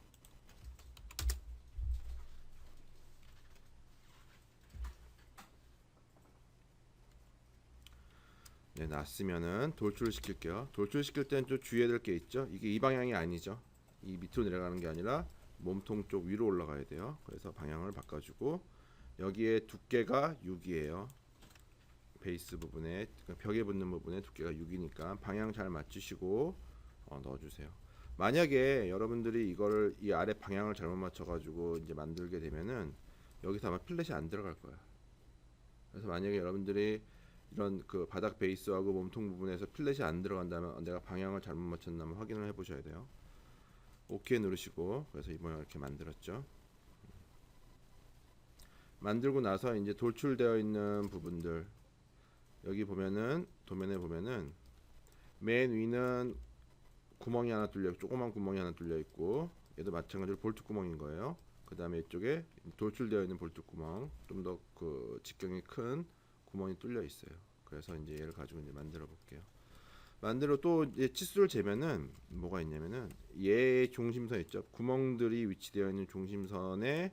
S1: 네, 놨으면은 돌출을 시킬게요. 돌출 시킬 때는 좀 주의해야 될 게 있죠. 이게 이 방향이 아니죠. 이 밑으로 내려가는 게 아니라 몸통 쪽 위로 올라가야 돼요. 그래서 방향을 바꿔주고, 여기에 두께가 6이에요. 베이스 부분에, 벽에 붙는 부분에 두께가 6이니까 방향 잘 맞추시고 넣어주세요. 만약에 여러분들이 이거를 이 아래 방향을 잘못 맞춰가지고 이제 만들게 되면은 여기서 아마 필렛이 안 들어갈 거야. 그래서 만약에 여러분들이 이런 그 바닥 베이스하고 몸통 부분에서 필렛이 안 들어간다면 내가 방향을 잘못 맞췄나 한번 확인을 해보셔야 돼요. OK 누르시고, 그래서 이 모양 이렇게 만들었죠. 만들고 나서 이제 돌출되어 있는 부분들, 여기 보면은 도면에 보면은 맨 위는 구멍이 하나 뚫려, 조그만 구멍이 하나 뚫려 있고, 얘도 마찬가지로 볼트 구멍인 거예요. 그 다음에 이쪽에 돌출되어 있는 볼트 구멍, 좀 더 그 직경이 큰 구멍이 뚫려 있어요. 그래서 이제 얘를 가지고 이제 만들어 볼게요. 만들어 또 이제 치수를 재면은 뭐가 있냐면은 얘 중심선 있죠. 구멍들이 위치되어 있는 중심선에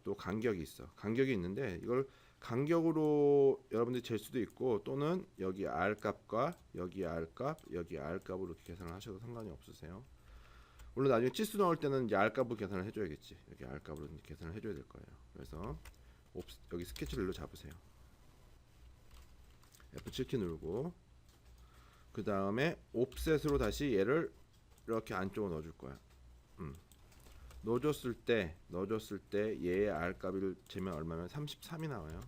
S1: 또 간격이 있어. 간격이 있는데 이걸 간격으로 여러분들이 잴 수도 있고, 또는 여기 R 값과 여기 R 값, 여기 R 값으로 이렇게 계산을 하셔도 상관이 없으세요. 물론 나중에 치수 넣을 때는 이제 R 값으로 계산을 해줘야겠지. 여기 R 값으로 계산을 해줘야 될 거예요. 그래서 여기 스케치를 일로 잡으세요. F7키 누르고, 그 다음에 옵셋으로 다시 얘를 이렇게 안쪽으로 넣어줄 거야. 넣어줬을 때 얘의 R 값을 재면 얼마면 33이 나와요.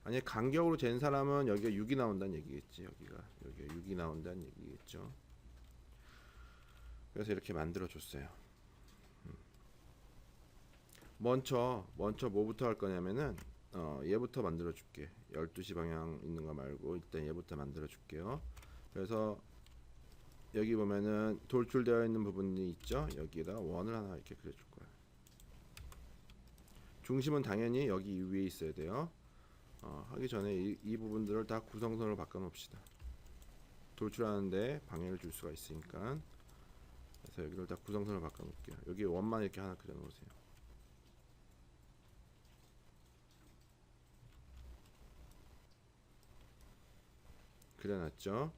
S1: 만약 간격으로 잰 사람은 여기가 6이 나온다는 얘기겠지. 여기가 6이 나온다는 얘기겠죠. 그래서 이렇게 만들어 줬어요. 먼저 뭐부터 할 거냐면은 얘부터 만들어 줄게. 12시 방향 있는 거 말고 일단 얘부터 만들어 줄게요. 그래서 여기 보면은 돌출되어 있는 부분이 있죠. 여기에다 원을 하나 이렇게 그려줄 거야. 중심은 당연히 여기 위에 있어야 돼요. 하기 전에 이 부분들을 다 구성선으로 바꿔 놓읍시다. 돌출하는데 방해를 줄 수가 있으니까. 그래서 여기를 다 구성선으로 바꿔 놓을게요. 여기 원만 이렇게 하나 그려 놓으세요. 그려놨죠.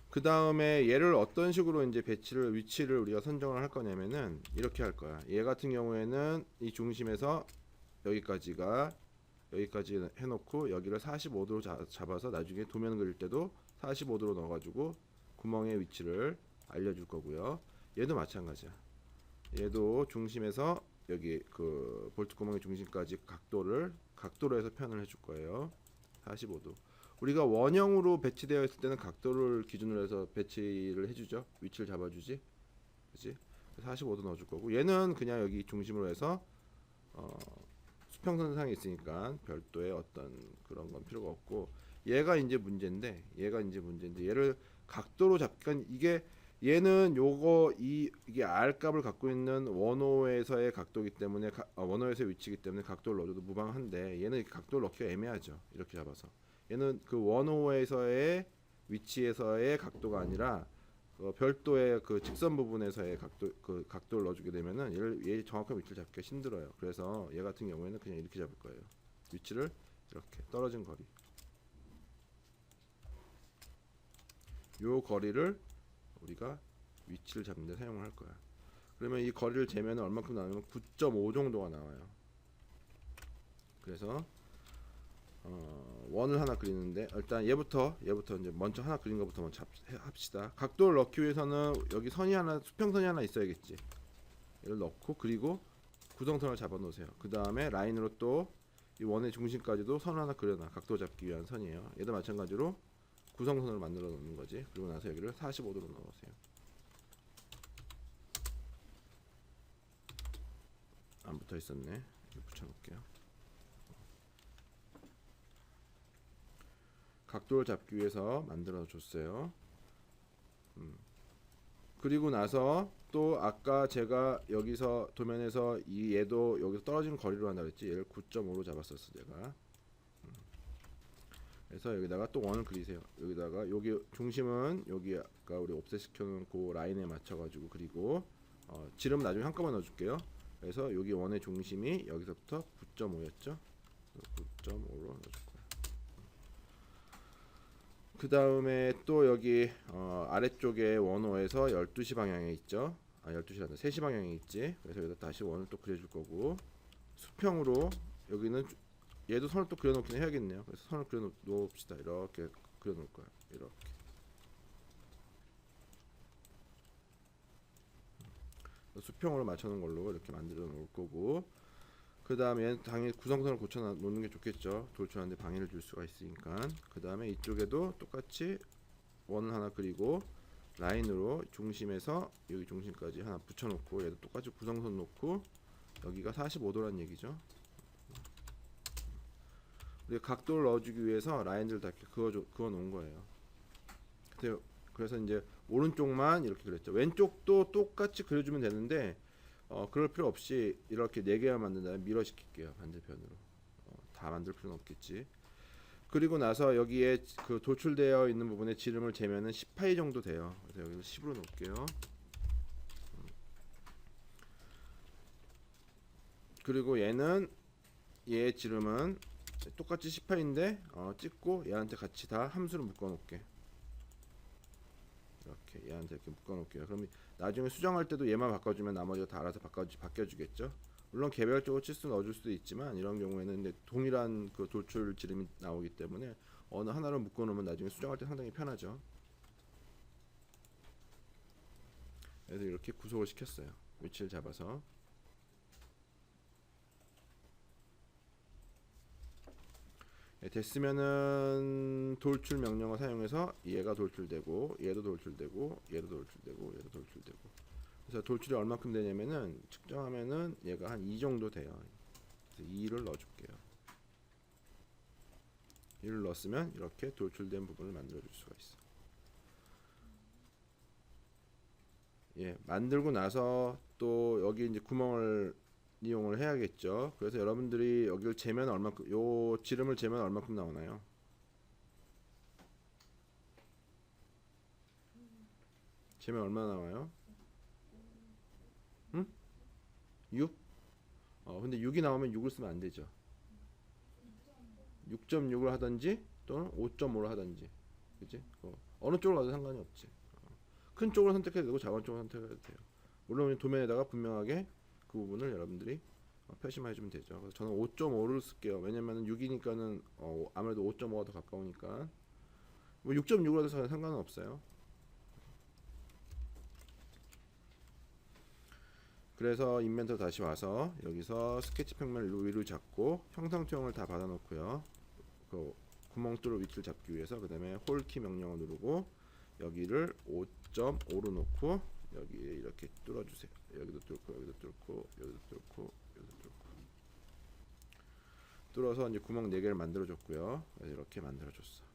S1: 그 다음에 얘를 어떤 식으로 이제 위치를 우리가 선정을 할 거냐면은 이렇게 할 거야. 얘 같은 경우에는 이 중심에서 여기까지 해놓고 여기를 45도로 잡아서 나중에 도면 그릴 때도 45도로 넣어가지고 구멍의 위치를 알려줄 거고요. 얘도 마찬가지야. 얘도 중심에서 여기 그 볼트 구멍의 중심까지 각도로 해서 표현을 해줄 거예요. 45도. 우리가 원형으로 배치되어 있을 때는 각도를 기준으로 해서 배치를 해주죠. 위치를 잡아주지. 그치? 45도 넣어줄 거고, 얘는 그냥 여기 중심으로 해서 수평선상에 있으니까 별도의 어떤 그런 건 필요가 없고, 얘가 이제 문제인데 얘를 각도로 잡기가, 이게 얘는 이게 R 값을 갖고 있는 원호에서의 각도이기 때문에 원호에서의 위치이기 때문에 각도를 넣어줘도 무방한데, 얘는 각도를 넣기가 애매하죠. 이렇게 잡아서 얘는 그 원호에서의 위치에서의 각도가 아니라 별도의 그 직선 부분에서의 각도를 넣어주게 되면은 얘 정확한 위치를 잡기가 힘들어요. 그래서 얘 같은 경우에는 그냥 이렇게 잡을 거예요. 위치를 이렇게 떨어진 거리, 요 거리를 우리가 위치를 잡는 데 사용을 할 거야. 그러면 이 거리를 재면 얼마큼 나오면 9.5 정도가 나와요. 그래서 원을 하나 그리는데, 일단 얘부터 이제 먼저 하나 그린 것부터 먼저 합시다. 각도를 넣기 위해서는 여기 수평선이 하나 있어야겠지. 얘를 넣고 그리고 구성선을 잡아 놓으세요. 그 다음에 라인으로 또 이 원의 중심까지도 선을 하나 그려놔. 각도 잡기 위한 선이에요. 얘도 마찬가지로 구성선을 만들어 놓는 거지. 그리고 나서 여기를 45도로 넣으세요. 안 붙어 있었네. 여기 붙여 놓을게요. 각도를 잡기 위해서 만들어 줬어요. 그리고 나서 또 아까 제가 여기서 도면에서 이 얘도 여기서 떨어진 거리로 한다 그랬지. 얘를 9.5로 잡았었어 제가. 그래서 여기다가 또 원을 그리세요. 여기다가 여기 중심은 여기 아까 우리 옵셋 시켜놓은 그 라인에 맞춰가지고 그리고 지름 나중에 한꺼번에 넣어줄게요. 그래서 여기 원의 중심이 여기서부터 9.5였죠. 9.5로 넣어줄 거예요. 그 다음에 또 여기 아래쪽에 원호에서 12시 방향에 있죠. 12시란다. 3시 방향에 있지. 그래서 여기다 다시 원을 또 그려줄 거고 수평으로 여기는 얘도 선을 또 그려놓긴 해야겠네요. 그래서 선을 그려놓읍시다. 이렇게 그려놓을 거예요. 이렇게. 수평으로 맞춰놓은 걸로 이렇게 만들어 놓을 거고 그 다음에 얘는 당연히 구성선을 고쳐 놓는 게 좋겠죠. 돌출하는데 방해를 줄 수가 있으니까. 그 다음에 이쪽에도 똑같이 원을 하나 그리고 라인으로 중심에서 여기 중심까지 하나 붙여놓고 얘도 똑같이 구성선 놓고 여기가 45도란 얘기죠. 우리가 각도를 넣어주기 위해서 라인들을 다 이렇게 그어 놓은 거예요. 그래서 이제 오른쪽만 이렇게 그렸죠. 왼쪽도 똑같이 그려주면 되는데 그럴 필요 없이 이렇게 4개만 만든다면 밀어시킬게요. 반대편으로. 다 만들 필요는 없겠지. 그리고 나서 여기에 그 도출되어 있는 부분에 지름을 재면은 18 정도 돼요. 그래서 여기서 10으로 놓을게요. 그리고 얘 지름은 똑같이 18인데 찍고 얘한테 같이 다 함수를 묶어 놓을게. 이렇게 얘한테 이렇게 묶어 놓을게요. 그럼 나중에 수정할 때도 얘만 바꿔주면 나머지가 다 알아서 바뀌어주겠죠. 물론 개별적으로 치수 넣어줄 수도 있지만 이런 경우에는 근데 동일한 그 돌출 지름이 나오기 때문에 어느 하나를 묶어 놓으면 나중에 수정할 때 상당히 편하죠. 그래서 이렇게 구속을 시켰어요. 위치를 잡아서. 됐으면은 돌출 명령어 사용해서 얘가 돌출되고 얘도 돌출되고 얘도 돌출되고 얘도 돌출되고 그래서 돌출이 얼마큼 되냐면은 측정하면은 얘가 한 2 정도 돼요. 그래서 2를 넣어줄게요. 2를 넣었으면 이렇게 돌출된 부분을 만들어 줄 수가 있어. 예, 만들고 나서 또 여기 이제 구멍을 이용을 해야겠죠. 그래서 여러분들이 여기를 재면 얼마큼, 요 지름을 재면 얼마큼 나오나요? 재면 얼마 나와요? 응? 6? 근데 6이 나오면 6을 쓰면 안 되죠. 6.6을 하든지 또는 5.5를 하든지, 그치? 어느 쪽을 가도 상관이 없지. 큰 쪽을 선택해도 되고 작은 쪽을 선택해도 돼요. 물론 도면에다가 분명하게 그 부분을 여러분들이 표시만 해주면 되죠. 그래서 저는 5.5를 쓸게요. 왜냐면은 6이니까는 아무래도 5.5가 더 가까우니까 뭐 6.6으로 해도 상관은 없어요. 그래서 인벤토 다시 와서 여기서 스케치 평면 위로 잡고 형상투영을 다 받아놓고요. 그 구멍 뚫을 위치를 잡기 위해서 그 다음에 홀키 명령을 누르고 여기를 5.5로 놓고 여기에 이렇게 뚫어주세요. 여기도 뚫고 여기도 뚫고 여기도 뚫고 여기도 뚫고 뚫어서 이제 구멍 4개를 만들어줬고요. 그래서 이렇게 만들어줬어.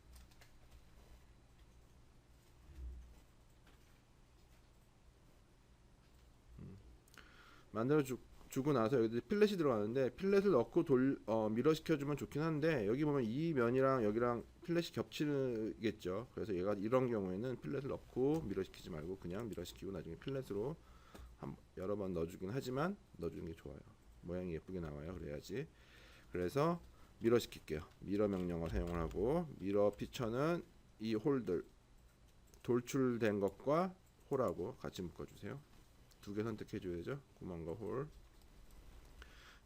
S1: 만들어주고 나서 여기 필렛이 들어가는데 필렛을 넣고 밀어시켜주면 좋긴 한데 여기 보면 이 면이랑 여기랑 필렛이 겹치겠죠. 그래서 얘가 이런 경우에는 필렛을 넣고 밀어시키지 말고 그냥 밀어시키고 나중에 필렛으로 여러 번 넣어주긴 하지만 넣어주는 게 좋아요. 모양이 예쁘게 나와요. 그래야지. 그래서 밀어시킬게요. 미러 명령어 사용을 하고 미러 피처는 이 홀들 돌출된 것과 홀하고 같이 묶어주세요. 2개 선택해 줘야 되죠. 구멍과 홀.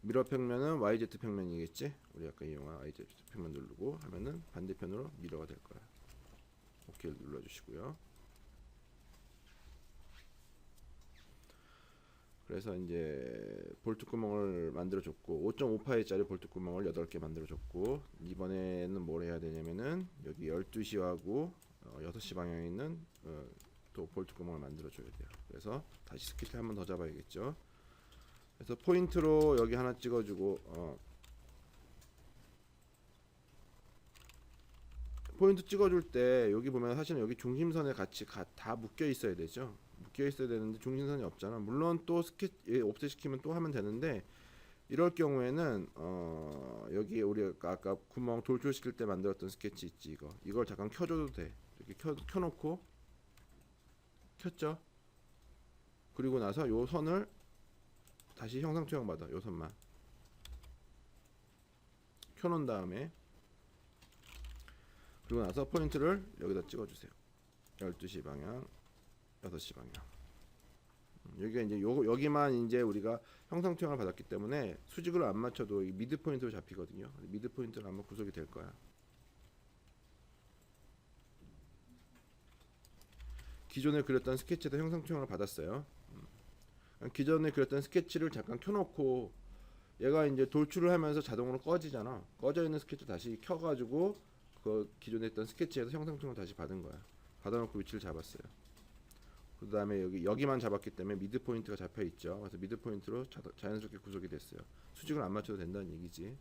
S1: 미러 평면은 YZ 평면이겠지. 우리 아까 이용한 YZ 평면 누르고 하면은 반대편으로 미러가 될 거야. OK를 눌러주시고요. 그래서 이제 볼트 구멍을 만들어 줬고 5.5파이짜리 볼트 구멍을 8개 만들어 줬고, 이번에는 뭘 해야 되냐면은 여기 12시하고 6시 방향에 있는 또 볼트 구멍을 만들어 줘야 돼요. 그래서 다시 스케치 한 번 더 잡아야겠죠. 그래서 포인트로 여기 하나 찍어 주고, 포인트 찍어줄 때 여기 보면 사실은 여기 중심선에 같이 다 묶여 있어야 되죠. 묶여 있어야 되는데 중심선이 없잖아. 물론 또 스케치 옵셋 시키면 또 하면 되는데, 이럴 경우에는 여기 우리가 아까 구멍 돌출시킬 때 만들었던 스케치 있지, 이걸 잠깐 켜줘도 돼. 이렇게 켜놓고, 켰죠. 그리고 나서 요 선을 다시 형상 투영 받아. 요 선만 켜놓은 다음에, 그리고 나서 포인트를 여기다 찍어주세요. 12시 방향, 6시 방향. 여기가 이제 여기만 이제 우리가 형상 투영을 받았기 때문에 수직으로 안 맞춰도 이 미드 포인트로 잡히거든요. 미드 포인트가 아마 구속이 될 거야. 기존에 그렸던 스케치에다 형상 투영을 받았어요. 기존에 그렸던 스케치를 잠깐 켜놓고, 얘가 이제 돌출을 하면서 자동으로 꺼지잖아. 꺼져 있는 스케치 다시 켜가지고 그 기존에 했던 스케치에서 형상 투영을 다시 받은 거야. 받아놓고 위치를 잡았어요. 그 다음에 여기만 잡았기 때문에 미드 포인트가 잡혀 있죠. 그래서 미드 포인트로 자연스럽게 구속이 됐어요. 수직을 안 맞춰도 된다는 얘기지.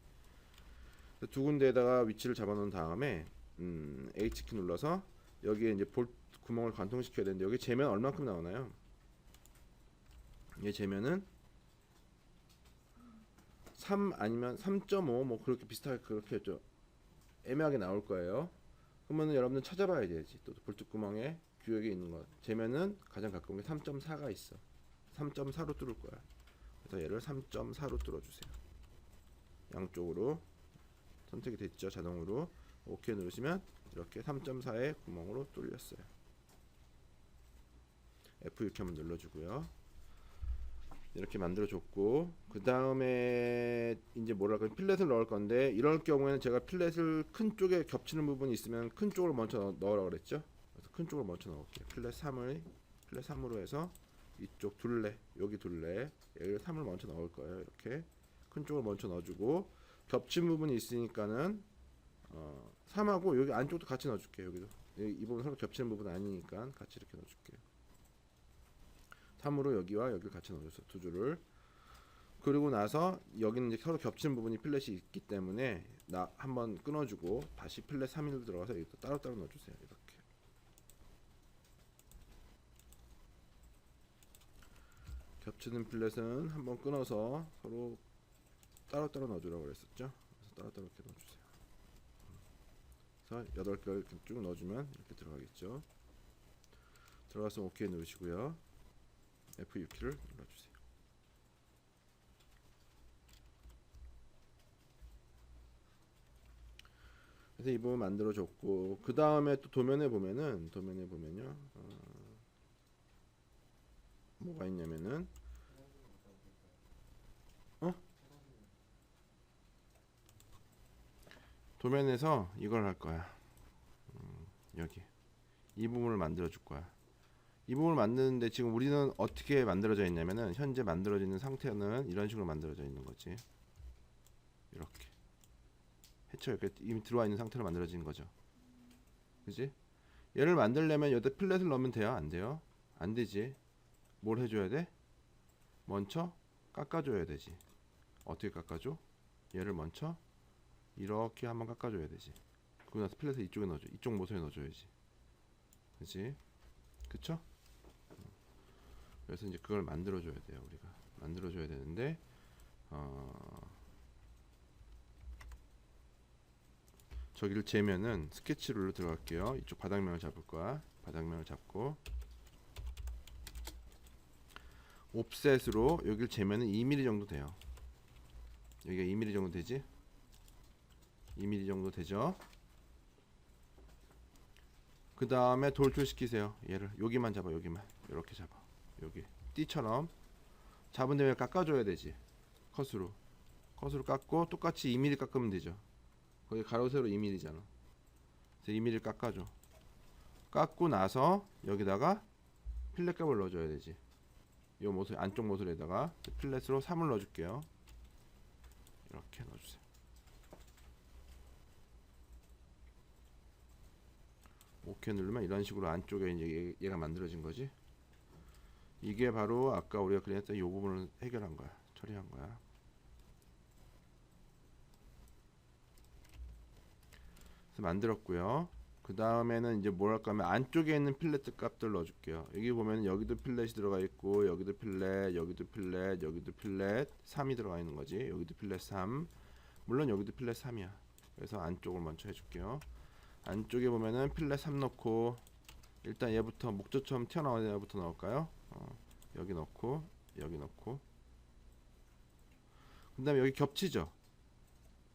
S1: 두 군데에다가 위치를 잡아놓은 다음에 H키 눌러서 여기에 이제 볼 구멍을 관통시켜야 되는데, 여기 재면 얼마큼 나오나요? 얘 재면은 3 아니면 3.5 뭐 그렇게 비슷하게 그렇게 했죠. 애매하게 나올 거예요. 그러면 여러분들 찾아봐야 되지. 또 볼트 구멍에 규격에 있는 것. 재면은 가장 가까운 게 3.4가 있어. 3.4로 뚫을 거야. 그래서 얘를 3.4로 뚫어주세요. 양쪽으로 선택이 됐죠. 자동으로 OK 누르시면 이렇게 3.4의 구멍으로 뚫렸어요. F6 한번 눌러주고요. 이렇게 만들어줬고, 그 다음에 이제 뭐랄까 필렛을 넣을 건데, 이럴 경우에는 제가 필렛을 큰 쪽에 겹치는 부분이 있으면 큰 쪽을 먼저 넣으라고 그랬죠. 그래서 큰 쪽을 먼저 넣을게요. 필렛 3으로 해서 이쪽 둘레, 여기 둘레, 여기 3을 먼저 넣을 거예요. 이렇게 큰 쪽을 먼저 넣어주고, 겹친 부분이 있으니까는 3하고 여기 안쪽도 같이 넣어줄게요. 여기도 이 부분 서로 겹치는 부분 아니니까 같이 이렇게 넣어줄게요. 3으로 여기와 여기를 같이 넣어줬어요. 두 줄을. 그리고 나서 여기는 이제 서로 겹치는 부분이 필렛이 있기 때문에 나 한번 끊어주고 다시 필렛 3일로 들어가서 여기 또 따로따로 넣어주세요. 이렇게 겹치는 필렛은 한번 끊어서 서로 따로따로 넣어주라고 그랬었죠. 그래서 따로따로 이렇게 넣어주세요. 그래서 8개를 이렇게 쭉 넣어주면 이렇게 들어가겠죠. 들어가서 OK 누르시고요. F6키를 눌러주세요. 그래서 이 부분 만들어줬고, 그 다음에 또 도면에 보면요, 뭐가 있냐면은 도면에서 이걸 할 거야. 여기 이 부분을 만들어 줄 거야. 이 부분을 만드는데 지금 우리는 어떻게 만들어져 있냐면은, 현재 만들어져 있는 상태는 이런 식으로 만들어져 있는 거지. 이렇게 해쳐 이렇게 이미 들어와 있는 상태로 만들어진 거죠. 그지? 얘를 만들려면 여기다 필렛을 넣으면 돼요? 안 돼요? 안 되지. 뭘 해줘야 돼? 먼저 깎아줘야 되지. 어떻게 깎아줘? 얘를 먼저 이렇게 한번 깎아줘야 되지. 그리고 나서 필렛을 이쪽에 넣어줘. 이쪽 모서리에 넣어줘야지. 그치? 그쵸? 그래서 이제 그걸 만들어줘야 돼요. 우리가 만들어줘야 되는데, 저기를 재면은 스케치룰로 들어갈게요. 이쪽 바닥면을 잡을 거야. 바닥면을 잡고 옵셋으로 여기를 재면은 2mm 정도 돼요. 여기가 2mm 정도 되지? 2mm 정도 되죠? 그 다음에 돌출시키세요. 얘를 여기만 잡아. 여기만 이렇게 잡아. 여기 띠처럼 잡은 다음에 깎아줘야 되지. 컷으로 깎고 똑같이 2mm 깎으면 되죠. 거기 가로 세로 2mm잖아. 그래서 2mm 깎아줘. 깎고 나서 여기다가 필렛 값을 넣어줘야 되지. 이 모서리 안쪽 모서리에다가 필렛으로 3을 넣어줄게요. 이렇게 넣어주세요. 오케이 누르면 이런 식으로 안쪽에 이제 얘가 만들어진 거지. 이게 바로 아까 우리가 그렸던 이 부분을 해결한 거야. 처리한 거야. 그래서 만들었고요. 그 다음에는 이제 뭘 할까 하면 안쪽에 있는 필렛 값들 넣어줄게요. 여기 보면 여기도 필렛이 들어가 있고, 여기도 필렛, 여기도 필렛, 여기도 필렛 3이 들어가 있는 거지. 여기도 필렛 3. 물론 여기도 필렛 3이야. 그래서 안쪽을 먼저 해줄게요. 안쪽에 보면은 필렛 3 넣고, 일단 얘부터 목젖처럼 튀어나오는 애부터 넣을까요? 여기 넣고, 여기 넣고, 그 다음에 여기 겹치죠?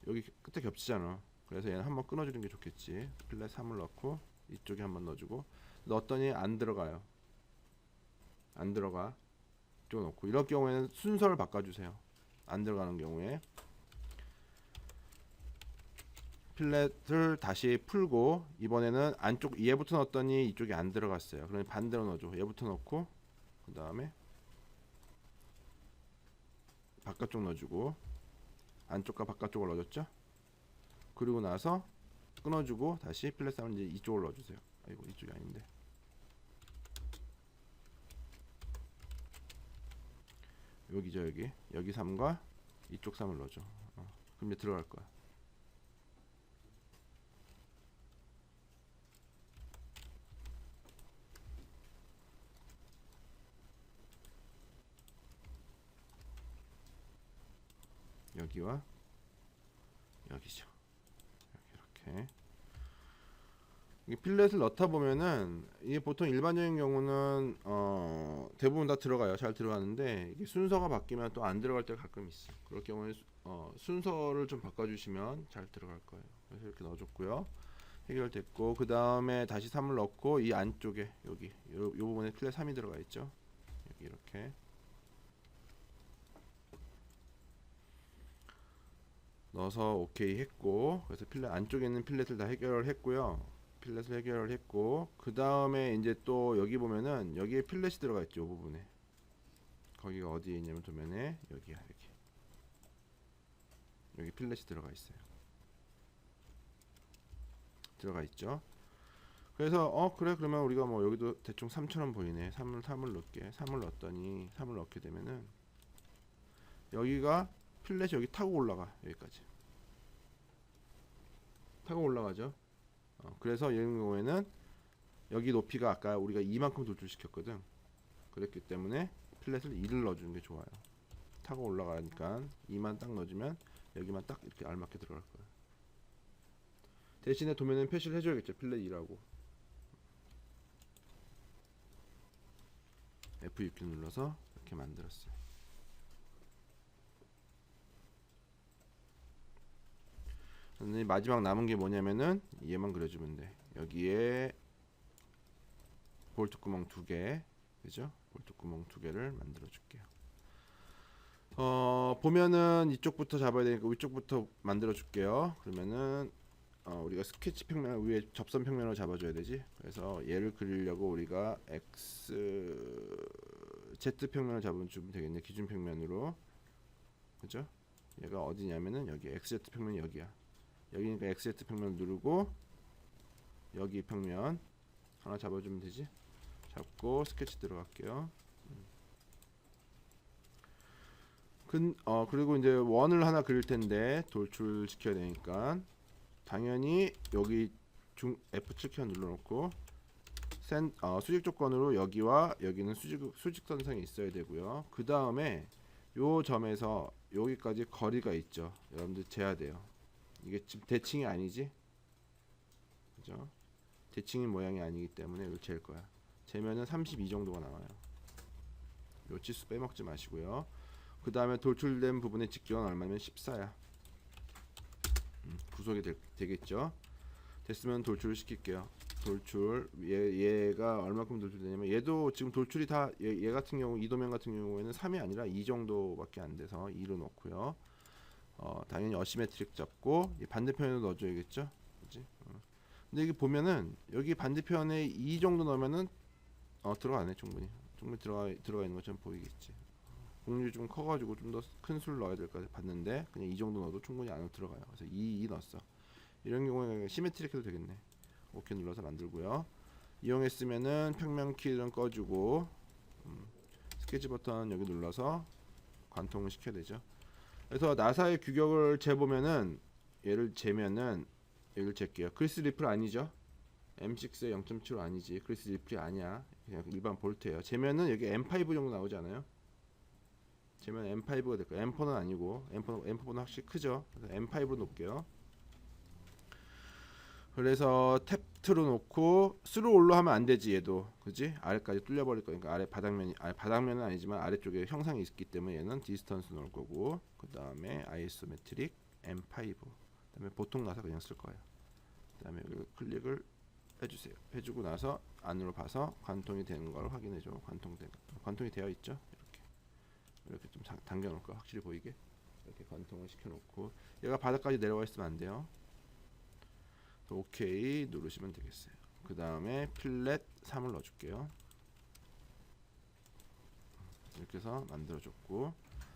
S1: 여기 끝에 겹치잖아. 그래서 얘는 한번 끊어주는 게 좋겠지. 필렛 3을 넣고 이쪽에 한번 넣어주고, 넣었더니 안 들어가요. 안 들어가. 이쪽 넣고. 이럴 경우에는 순서를 바꿔주세요. 안 들어가는 경우에 필렛을 다시 풀고, 이번에는 안쪽 얘부터 넣었더니 이쪽이 안 들어갔어요. 그러니 반대로 넣어줘. 얘부터 넣고, 그 다음에 바깥쪽 넣어주고, 안쪽과 바깥쪽을 넣어줬죠. 그리고 나서 끊어주고 다시 필렛 3을 이제 이쪽을 넣어주세요. 아이고 이쪽이 아닌데. 여기죠. 여기 3과 이쪽 3을 넣어줘. 그럼 이제 들어갈 거야. 여기와 여기죠. 이렇게. 이 필렛을 넣다 보면은 이게 보통 일반적인 경우는 대부분 다 들어가요. 잘 들어가는데 이게 순서가 바뀌면 또 안 들어갈 때가 가끔 있어. 그럴 경우에 순서를 좀 바꿔주시면 잘 들어갈 거예요. 그래서 이렇게 넣어줬고요. 해결됐고, 그 다음에 다시 3을 넣고 이 안쪽에 여기 요 부분에 필렛 3이 들어가 있죠. 여기 이렇게 넣어서 오케이 했고, 그래서 필렛 안쪽에 있는 필렛을 다 해결을 했고요. 필렛을 해결을 했고, 그 다음에 이제 또 여기 보면은 여기에 필렛이 들어가 있죠. 이 부분에. 거기가 어디에 있냐면 도면에 여기야. 여기 필렛이 들어가 있어요. 들어가 있죠. 그래서 그래 그러면 우리가 뭐 여기도 대충 3처럼 보이네. 3을 넣을게. 3을 넣었더니 3을 넣게 되면은 여기가 필렛이 여기 타고 올라가. 여기까지 타고 올라가죠. 그래서 이런 경우에는 여기 높이가 아까 우리가 이만큼 돌출시켰거든. 그랬기 때문에 필렛을 2를 넣어주는 게 좋아요. 타고 올라가니까 2만 딱 넣어주면 여기만 딱 이렇게 알맞게 들어갈 거예요. 대신에 도면은 표시를 해줘야겠죠. 필렛 2라고. F6키 눌러서 이렇게 만들었어요. 마지막 남은 게 뭐냐면은 얘만 그려주면 돼. 여기에 볼트 구멍 2개, 그죠? 볼트 구멍 2개를 만들어 줄게요. 보면은 이쪽부터 잡아야 되니까 위쪽부터 만들어 줄게요. 그러면은 우리가 스케치 평면 위에 접선 평면으로 잡아줘야 되지. 그래서 얘를 그리려고 우리가 Z 평면을 잡아주면 되겠네. 기준 평면으로, 그죠? 얘가 어디냐면은 여기 XZ 평면이 여기야. 여기니까 XZ 평면을 누르고 여기 평면 하나 잡아주면 되지. 잡고 스케치 들어갈게요. 그리고 이제 원을 하나 그릴 텐데 돌출 시켜야 되니까 당연히 여기 F7키 눌러놓고 수직 조건으로 여기와 여기는 수직선상에 있어야 되고요. 그 다음에 요 점에서 여기까지 거리가 있죠. 여러분들 재야 돼요. 이게 지금 대칭이 아니지, 그죠? 대칭인 모양이 아니기 때문에 이걸 잴 거야. 재면은 32 정도가 나와요. 요 치수 빼먹지 마시고요. 그 다음에 돌출된 부분의 직경은 얼마냐면 14야. 구속이 되겠죠. 됐으면 돌출을 시킬게요. 돌출, 얘가 얼마큼 돌출되냐면 얘도 지금 돌출이 다 얘 같은 경우 이 도면 같은 경우에는 3이 아니라 2 정도밖에 안 돼서 2로 놓고요. 당연히 어시메트릭 잡고 반대편에도 넣어줘야겠죠. 그치? 근데 이게 보면은 여기 반대편에 2 정도 넣으면은 들어가네. 충분히 충분히 들어가 있는 것처럼 보이겠지. 공률이 좀 커가지고 좀 더 큰 수를 넣어야 될까 봤는데 그냥 이 정도 넣어도 충분히 안으로 들어가요. 그래서 2 넣었어. 이런 경우에 시메트릭 해도 되겠네. 오케이 눌러서 만들고요. 이용했으면은 평면 키는 꺼주고 스케치 버튼 여기 눌러서 관통을 시켜야 되죠. 그래서 나사의 규격을 재보면은 얘를 재면은 여기를 잴게요. 크리스 리플 아니죠? M6의 0.75 아니지. 크리스 리플이 아니야. 그냥 일반 볼트예요. 재면은 여기 M5 정도 나오지 않아요? 재면 M5가 될 거예요. M4는 아니고 M4보다 확실히 크죠. 그래서 M5로 놓을게요. 그래서 탭트로 놓고 스로올로 하면 안 되지. 얘도 그지? 아래까지 뚫려 버릴 거니까 아래 바닥면은 아니지만 아래쪽에 형상이 있기 때문에 얘는 디스턴스 놓을 거고, 그 다음에 아이소메트릭 M5, 그 다음에 보통 나사 그냥 쓸 거예요. 그 다음에 여기 클릭을 해주세요. 해주고 나서 안으로 봐서 관통이 되는 걸 확인해줘. 관통이 되어 있죠? 이렇게 좀 당겨 놓을 거 확실히 보이게 이렇게 관통을 시켜 놓고, 얘가 바닥까지 내려와 있으면 안 돼요. 오케이 누르시면 되겠어요. 그 다음에 필렛 3을 넣어줄게요. 이렇게 해서 만들어줬고,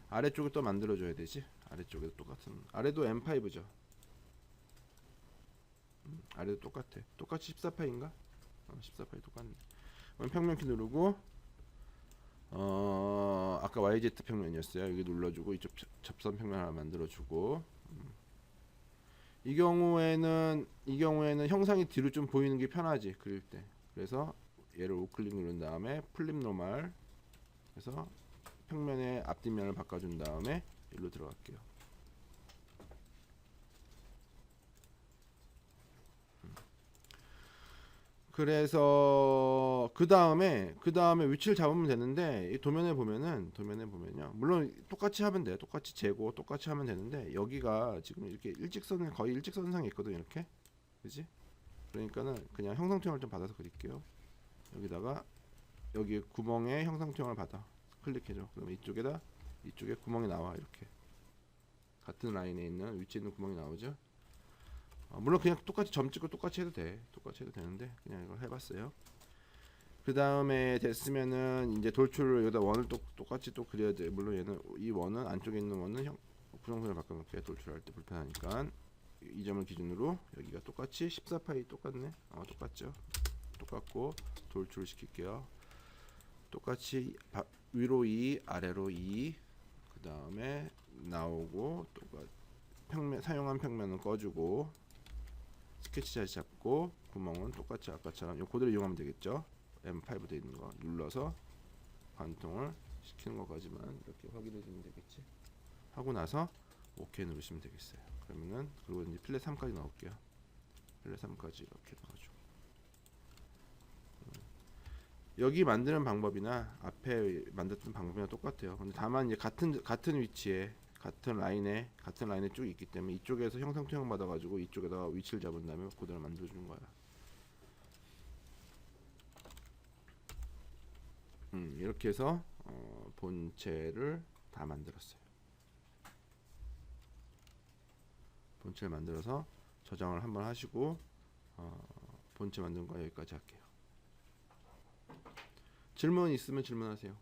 S1: 아래쪽을 또 만들어줘야 되지. 아래쪽에도 똑같은, 아래도 M5죠. 아래도 똑같아. 똑같이 14파인가? 14파이 똑같네. 그럼 평면키 누르고, 아까 YZ 평면이었어요. 여기 눌러주고 이쪽 접선 평면 하나 만들어주고, 이 경우에는 형상이 뒤로 좀 보이는 게 편하지 그릴 때. 그래서 얘를 우클릭 누른 다음에 플립 노멀 해서 평면의 앞뒷면을 바꿔준 다음에 여기로 들어갈게요. 그래서 그 다음에 위치를 잡으면 되는데, 이 도면에 보면요, 물론 똑같이 하면 돼요. 똑같이 재고 똑같이 하면 되는데, 여기가 지금 이렇게 거의 일직선상에 있거든요. 이렇게, 그지? 그러니까는 그냥 형상 투영을 좀 받아서 그릴게요. 여기다가 여기 구멍에 형상 투영을 받아 클릭해줘. 그러면 이쪽에 구멍이 나와. 이렇게 같은 라인에 있는 위치에 있는 구멍이 나오죠. 물론 그냥 똑같이 점 찍고 똑같이 해도 되는데 그냥 이걸 해봤어요. 그 다음에 됐으면은 이제 돌출을 여기다 원을 똑같이 또 그려야 돼. 물론 얘는 이 원은 안쪽에 있는 원은 구성선을 바꿔놓을게요. 돌출할 때 불편하니까. 이 점을 기준으로 여기가 똑같이 14파이 똑같네. 똑같죠. 똑같고 돌출을 시킬게요. 똑같이 위로 2 아래로 2, 그 다음에 나오고 사용한 평면은 꺼주고, 스케치 자리 잡고 구멍은 똑같이 아까처럼 요 코드를 이용하면 되겠죠. M5 되어 있는 거 눌러서 관통을 시키는 것까지만 이렇게 확인해 주면 되겠지. 하고 나서 OK 누르시면 되겠어요. 그러면은, 그리고 이제 필렛 3까지 넣을게요. 필렛 3까지 이렇게 넣어주고, 여기 만드는 방법이나 앞에 만들었던 방법이랑 똑같아요. 근데 다만 이제 같은 위치에 같은 라인에 쭉 있기 때문에 이쪽에서 형상 투영 받아가지고 이쪽에다가 위치를 잡은 다음에 그대로 만들어주는 거야. 이렇게 해서 본체를 다 만들었어요. 본체를 만들어서 저장을 한번 하시고, 본체 만든 거 여기까지 할게요. 질문 있으면 질문하세요.